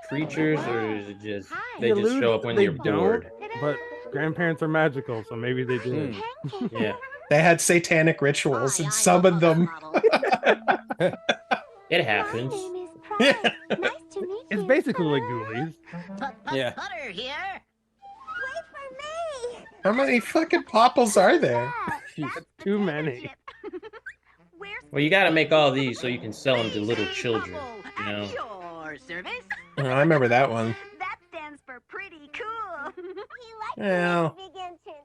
creatures, or is it just they just show up when They you're bored? don't, but grandparents are magical, so maybe they do. Yeah. They had satanic rituals and summoned them. It happens. It's basically like Ghoulies. Yeah. Butter here. Wait for me. How many fucking Popples are there? Too many. Well, you got to make all these so you can sell them to little children. You know. Your service. Oh, I remember that one. That stands for pretty cool. He likes Well. big engine.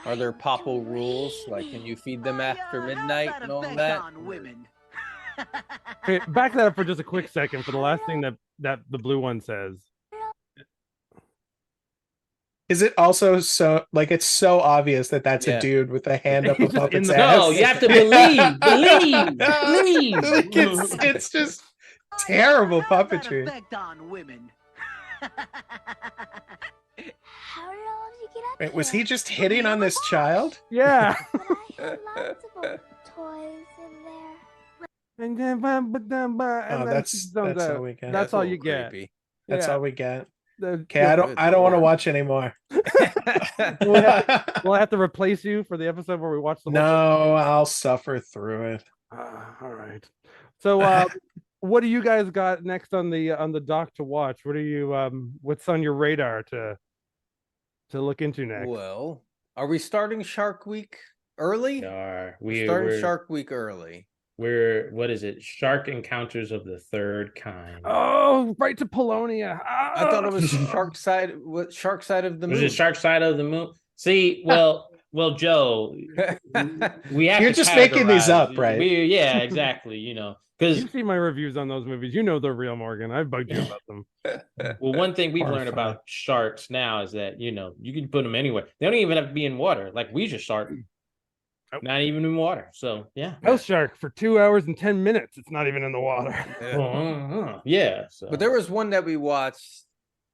Are there Popple rules? Like, can you feed them after midnight and all that? Okay, back that up for just a quick second for the last thing that the blue one says. Is it also so like it's so obvious that that's Yeah. a dude with a hand up He's just above in its the- ass? No, you have to believe. Believe. Like, it's just terrible puppetry. on women. How did all of you get up Wait, was here? he just hitting on this child? Yeah. But I had lots of old toys in there. And then, Oh, that's all we get. That's a all little you get. creepy. That's Yeah. all we get. The- Okay, I don't want to watch anymore. Will I have to replace you for the episode where we watch the whole No, I'll suffer through it. all right. So what do you guys got next on the dock to watch? What are you what's on your radar to look into next? Well, are we starting Shark Week early? We're Starting Shark Week early. We're what is it? Shark Encounters of the Third Kind. Oh, right to Polonia. I thought it was Shark Side. What Shark Side of the Was Moon? it Shark Side of the Moon? See, well, Joe, we have You're to just making these categorize- up, right? Yeah, exactly. You know, because You see my reviews on those movies. You know they're real, Morgan. I've bugged you about them. well, one thing we've learned Horrifying. about sharks now is that you can put them anywhere. They don't even have to be in water. Like we just shark, not even in water. So yeah, House shark for 2 hours and 10 minutes. It's not even in the water. Yeah. So. But there was one that we watched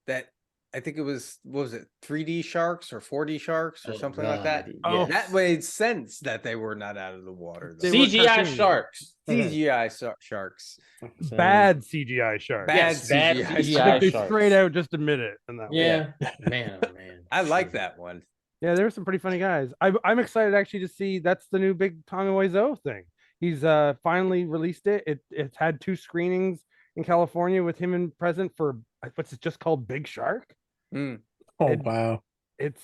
that I think it was, what was it, 3D sharks or 4D sharks or Oh, something like that. God, Oh. yes. That made sense that they were not out of the water. Though. They were CGI cartoons. sharks. CGI sharks. So- Bad CGI shark. Bad Yes, bad CGI I think CGI they sharks. straight out just admit it. In that one. Yeah, man, oh man. I like that one. Yeah, there were some pretty funny guys. I'm excited actually to see that's the new big Tommy Wiseau thing. He's finally released it. It's had 2 screenings in California with him in present for what's it just called Big Shark. Mm. Oh It- wow. It's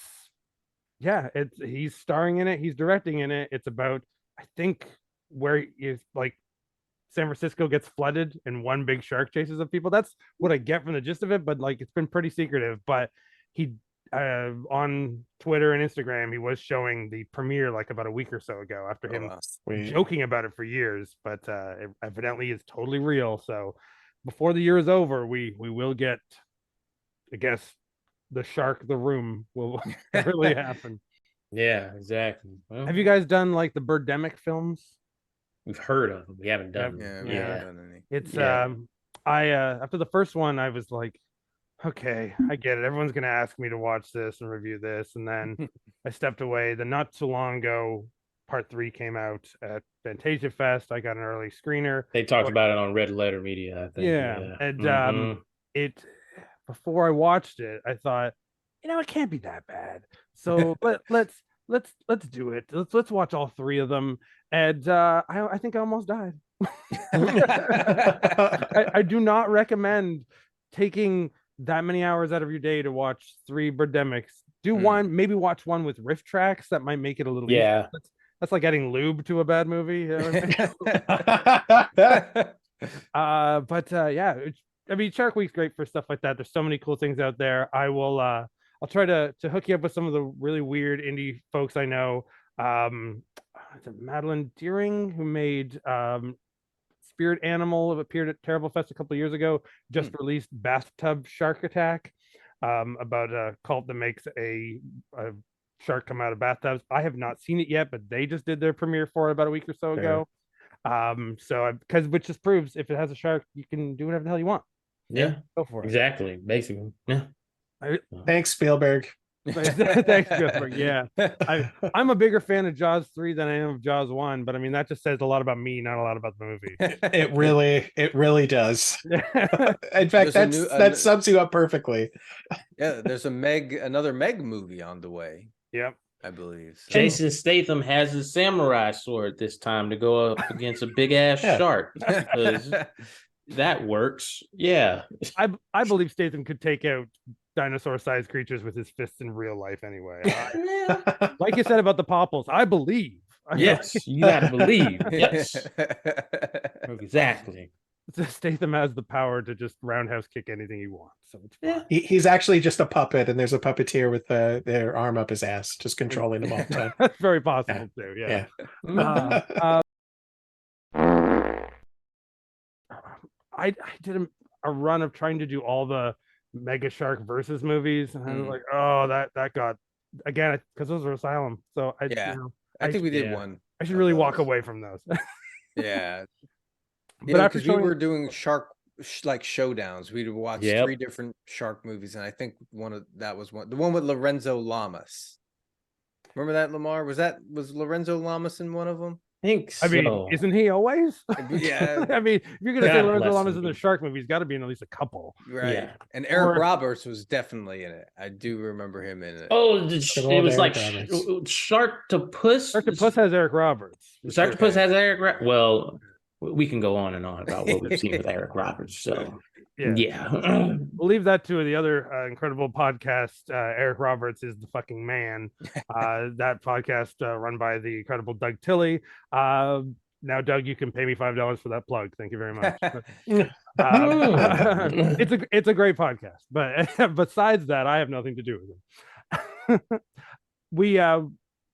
he's starring in it, he's directing in it. It's about I think where is like San Francisco gets flooded and one big shark chases of people. That's what I get from the gist of it, but like it's been pretty secretive. But he on Twitter and Instagram he was showing the premiere like about a week or so ago after him Sweet. joking about it for years, but it evidently is totally real. So before the year is over, we will get, I guess, the shark, the room will really happen. Yeah, exactly. Well, Have you guys done like the Birdemic films? we've heard of them. We haven't done Yeah, them. we Yeah. haven't done any. It's Yeah. I after the first one, I was like, okay, I get it. Everyone's gonna ask me to watch this and review this, and then I stepped away. Then not too long ago, part 3 came out at Fantasia Fest. I got an early screener. They talked about it on Red Letter Media, I think. Yeah, and Mhm. it before I watched it, I thought, it can't be that bad. So let's do it. Let's watch all 3 of them. And I think I almost died. I do not recommend taking that many hours out of your day to watch 3 Birdemics. Do one, maybe watch one with riff tracks. That might make it a little Yeah. easier. That's like adding lube to a bad movie. You know what I mean? Yeah, I mean, Shark Week's great for stuff like that. There's so many cool things out there. I'll try to hook you up with some of the really weird indie folks I know. Is it Madeline Deering, who made Spirit Animal, appeared at Terrible Fest a couple of years ago, just released Bathtub Shark Attack, about a cult that makes a shark come out of bathtubs. I have not seen it yet, but they just did their premiere for it about a week or so ago. Which just proves if it has a shark, you can do whatever the hell you want. Yeah, go for it. Exactly. Basically. Yeah. Thanks, Spielberg. Thanks, Spielberg. Yeah, I'm a bigger fan of Jaws 3 than I am of Jaws 1, but I mean that just says a lot about me, not a lot about the movie. It really does. In fact, that sums you up perfectly. Yeah, there's another Meg movie on the way. Yep, I believe. So. Jason Statham has his samurai sword this time to go up against a big ass shark. That works. Yeah. I believe Statham could take out dinosaur-sized creatures with his fists in real life anyway. Like you said about the Popples, I believe. Yes, you gotta believe. Yes. Exactly. Statham has the power to just roundhouse kick anything he wants. So it's fine. He's actually just a puppet, and there's a puppeteer with their arm up his ass, just controlling him all the time. That's very possible too. Yeah. I did a run of trying to do all the Mega Shark versus movies, and I was like, oh, that got again because those are Asylum. So I think we did one. I should really walk away from those. Yeah, but because we were doing shark like showdowns, we'd watch 3 different shark movies, and I think the one with Lorenzo Lamas. Remember that, Lamar? Was Lorenzo Lamas in one of them? I think so. I mean, isn't he always? Yeah. I mean, if you're gonna say Lorenzo Lamas in the shark movie, he's got to be in at least a couple. Right. Yeah. And Eric Roberts was definitely in it. I do remember him in it. Oh, it was like Sharktopus. Sharktopus has Eric Roberts. Sharktopus has Eric Roberts. Well, we can go on and on about what we've seen with Eric Roberts. So yeah. We'll leave that to the other incredible podcast. Eric Roberts is the fucking man. That podcast run by the incredible Doug Tilley. Now, Doug, you can pay me $5 for that plug. Thank you very much. It's a great podcast, but besides that, I have nothing to do with it.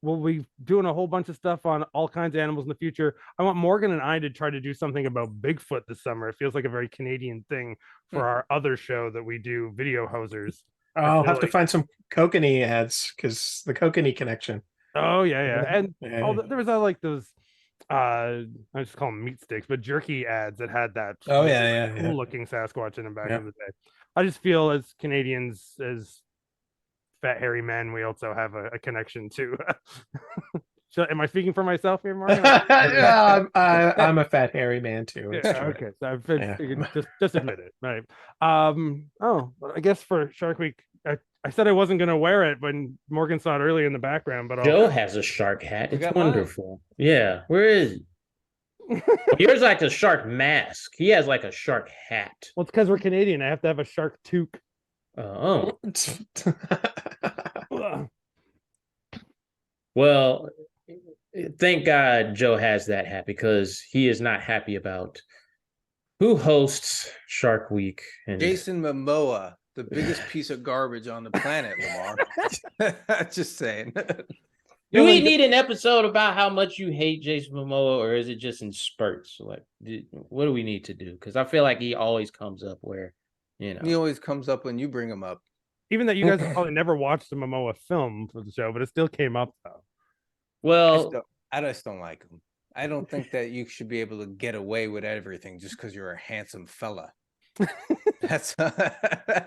We'll be doing a whole bunch of stuff on all kinds of animals in the future. I want Morgan and I to try to do something about Bigfoot this summer. It feels like a very Canadian thing for our other show that we do, Video Hosers. I'll have to find some Kokanee ads because the Kokanee connection. Oh yeah. And there was like those I just call them meat sticks, but jerky ads that had that cool looking Sasquatch in them back in the day. I just feel as Canadians, as fat hairy men, we also have a connection to so am I speaking for myself here, Mark? I'm a fat hairy man too. Okay, so I figured just admit it, right? Well, I guess for Shark Week, I said I wasn't going to wear it when Morgan saw it early in the background, but Joe has a shark hat. It's wonderful. Mine. Yeah, where is he? Yours like a shark mask. He has like a shark hat. Well, it's because we're Canadian. I have to have a shark toque. Oh. Well, thank God Joe has that hat because he is not happy about who hosts Shark Week. And Jason Mamoa, the biggest piece of garbage on the planet, Lamar. Just saying. Do we need an episode about how much you hate Jason Mamoa, or is it just in spurts? Like, what do we need to do? Because I feel like he always comes up where, he always comes up when you bring him up. Even that you guys have probably never watched a Momoa film for the show, but it still came up though. Well, I just don't like him. I don't think that you should be able to get away with everything just because you're a handsome fella. That's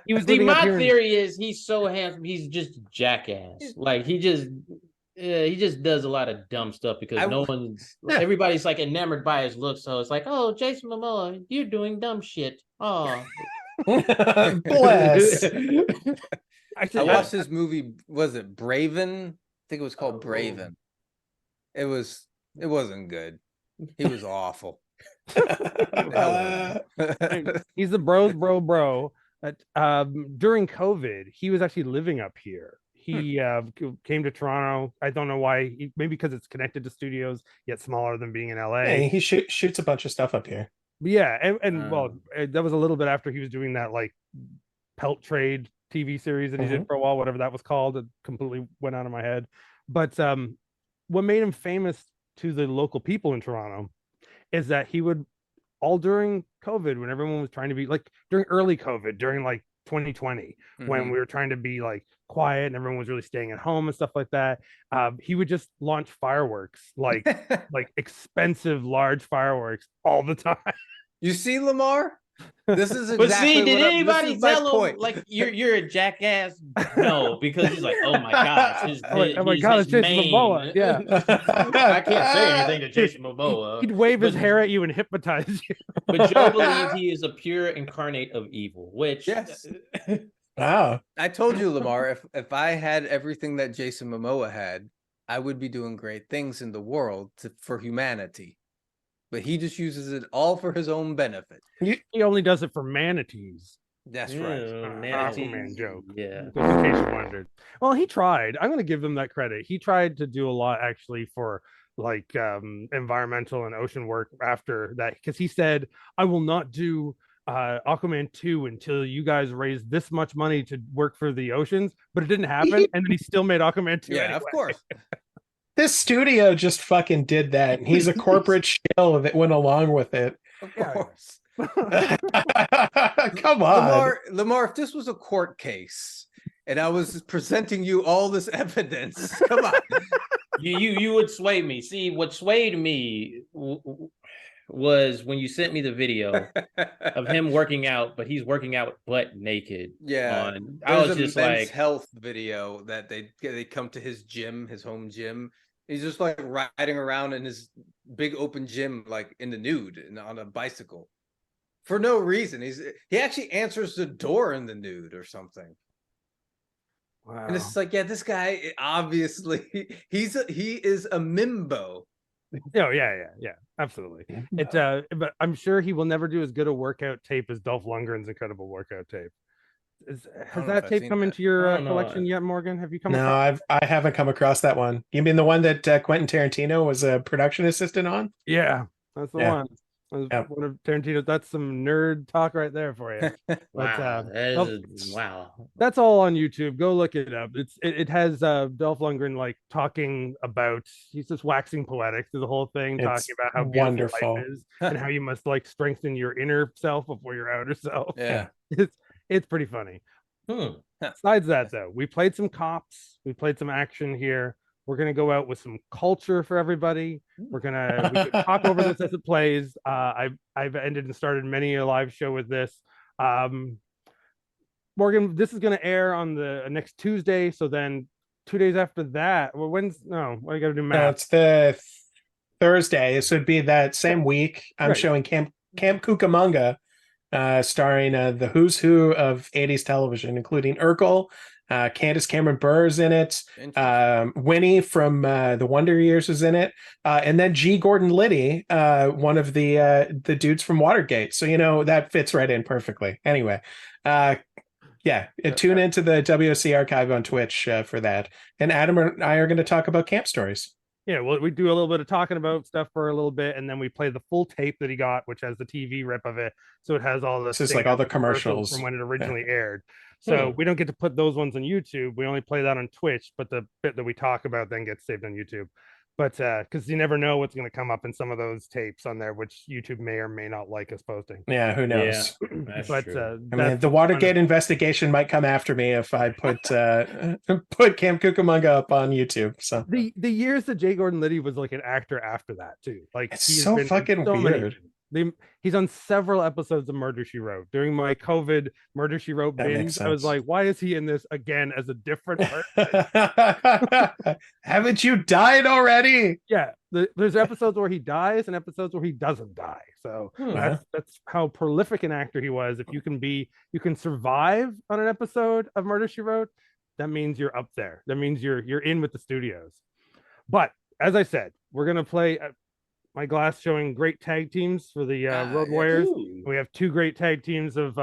He was see, living up my here in- theory is he's so handsome, he's just a jackass. Like he just does a lot of dumb stuff because everybody's like enamored by his looks. So it's like, oh, Jason Mamoa, you're doing dumb shit. Oh, Bless. I watched this movie. Was it Braven? I think it was called Braven. It wasn't good. He was awful. He's the bro. During COVID, he was actually living up here. He came to Toronto. I don't know why. Maybe because it's connected to studios, yet smaller than being in LA. Yeah, he shoots a bunch of stuff up here. Yeah, and that was a little bit after he was doing that like Pelt Trade TV series that he did for a while, whatever that was called. It completely went out of my head. But what made him famous to the local people in Toronto is that he would, all during COVID, when everyone was trying to be like during early COVID, during like 2020, when we were trying to be like quiet and everyone was really staying at home and stuff like that, he would just launch fireworks, like like expensive large fireworks all the time. You see, Lamar? This is exactly but see, did anybody tell him like you're a jackass? No, because he's like, oh my gosh, oh my god, it's Jason Mamoa. Yeah, I can't say anything to Jason Mamoa. He'd wave his hair at you and hypnotize you. But Joe believes he is a pure incarnate of evil, which yes. Wow. I told you, Lamar, if I had everything that Jason Mamoa had, I would be doing great things in the world for humanity. But he just uses it all for his own benefit. He only does it for manatees. That's right. Aquaman joke. Yeah. Just in case you wondered. Well, he tried. I'm going to give him that credit. He tried to do a lot actually for like environmental and ocean work after that, because he said, I will not do Aquaman 2 until you guys raise this much money to work for the oceans, but it didn't happen. And then he still made Aquaman 2 anyway. Of course. This studio just fucking did that, and he's a corporate shill that went along with it. Of course. Come on, Lamar, if this was a court case and I was presenting you all this evidence, come on. you would sway me. See, what swayed me was when you sent me the video of him working out, but he's working out butt naked. Yeah, I was just like health video that they come to his gym, his home gym. He's just like riding around in his big open gym, like in the nude and on a bicycle for no reason. He actually answers the door in the nude or something. Wow. And it's like, yeah, this guy obviously he is a mimbo. Oh yeah, absolutely. But I'm sure he will never do as good a workout tape as Dolph Lundgren's incredible workout tape. Has that tape come into your collection yet, Morgan? Have you come? No, I haven't come across that one. You mean the one that Quentin Tarantino was a production assistant on? Yeah, that's the one. One of Tarantino's. That's some nerd talk right there for you. Wow, wow. That's all on YouTube. Go look it up. It has Dolph Lundgren like talking about, he's just waxing poetic through the whole thing, talking about how beautiful life is and how you must like strengthen your inner self before your outer self. Yeah. It's pretty funny. Besides that, though, we played some cops. We played some action here. We're gonna go out with some culture for everybody. We can talk over this as it plays. I've ended and started many a live show with this. Morgan, this is gonna air on the next Tuesday. So then 2 days after that, well, I gotta do math. No, it's the Thursday. This would be that same week. I'm showing Camp Cucamonga, starring the who's who of 80s television, including Urkel. Candace Cameron Bure is in it. Winnie from the Wonder Years is in it, and then G. Gordon Liddy, one of the dudes from Watergate. So that fits right in perfectly. Anyway, tune into the WOC archive on Twitch for that. And Adam and I are going to talk about camp stories. Yeah, well, we do a little bit of talking about stuff for a little bit, and then we play the full tape that he got, which has the TV rip of it. So it has all this is like all the commercials from when it originally aired. So we don't get to put those ones on YouTube. We only play that on Twitch, but the bit that we talk about then gets saved on YouTube. But because you never know what's going to come up in some of those tapes on there, which YouTube may or may not like us posting. Yeah, who knows? Yeah, that's But true. I mean, the Watergate investigation might come after me if I put Camp Cucamonga up on YouTube. So the years that Jay Gordon Liddy was like an actor after that too, like it's he's so been in fucking weird. He's on several episodes of Murder She Wrote. During my COVID Murder She Wrote That makes binge, I was sense. like, why is he in this again as a different person? Haven't you died already? Yeah, there's episodes where he dies and episodes where he doesn't die. So that's how prolific an actor he was. If you can survive on an episode of Murder She Wrote, that means you're up there. That means you're in with the studios. But as I said, we're gonna play my glass showing great tag teams for the Road Warriors. We have 2 great tag teams of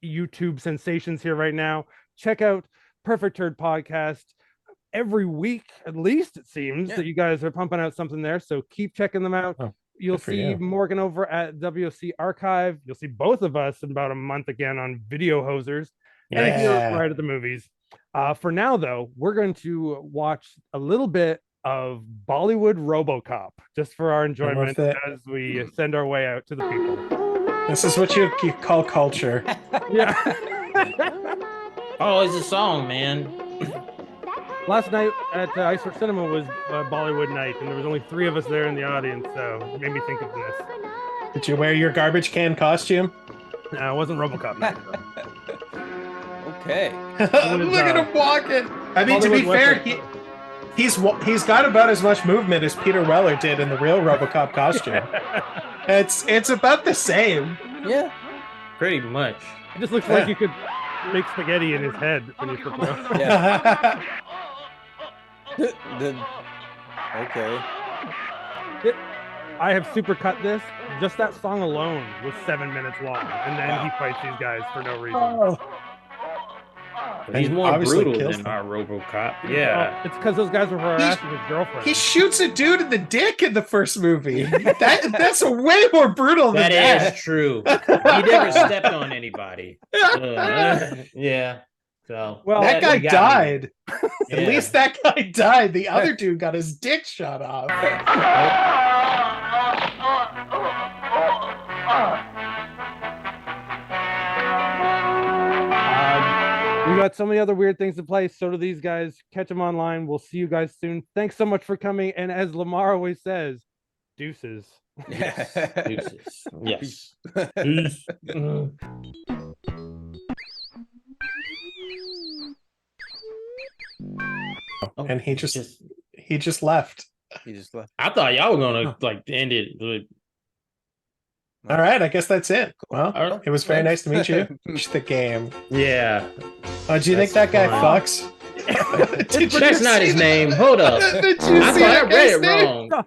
YouTube sensations here right now. Check out Perfect Turd Podcast every week, at least it seems that you guys are pumping out something there. So keep checking them out. You'll see Morgan over at WC Archive. You'll see both of us in about a month again on Video Hosers. And here right at the movies. For now, though, we're going to watch a little bit of Bollywood RoboCop just for our enjoyment as we send our way out to the people. This is what you call culture. Yeah. Oh, it's a song, man. Last night at Iceberg Cinema was Bollywood night, and there was only 3 of us there in the audience, so it made me think of this. Did you wear your garbage can costume? No, it wasn't RoboCop night. Okay. Look at him walking. I mean, to be fair, he's got about as much movement as Peter Weller did in the real RoboCop costume. It's about the same. Yeah, pretty much. It just looks like you could make spaghetti in his head when you flip it out. Yeah. Okay. I have supercut this. Just that song alone was 7 minutes long, and then he fights these guys for no reason. He's more brutal than our RoboCop. Yeah, it's because those guys were harassing his girlfriend. He shoots a dude in the dick in the first movie. That's way more brutal than that. That is true. He never stepped on anybody. Yeah. So that guy died. At least that guy died. The other dude got his dick shot off. We got so many other weird things to play. So do these guys. Catch them online. We'll see you guys soon. Thanks so much for coming. And as Larmar always says, deuces. Yes. Deuces. Yes. And he just left. He just left. I thought y'all were gonna like end it. All right, I guess that's it. Well, it was very nice to meet you. The game. Yeah. Do you think that guy fucks? That's not his name. Hold up. Did you I see thought I read it name? wrong.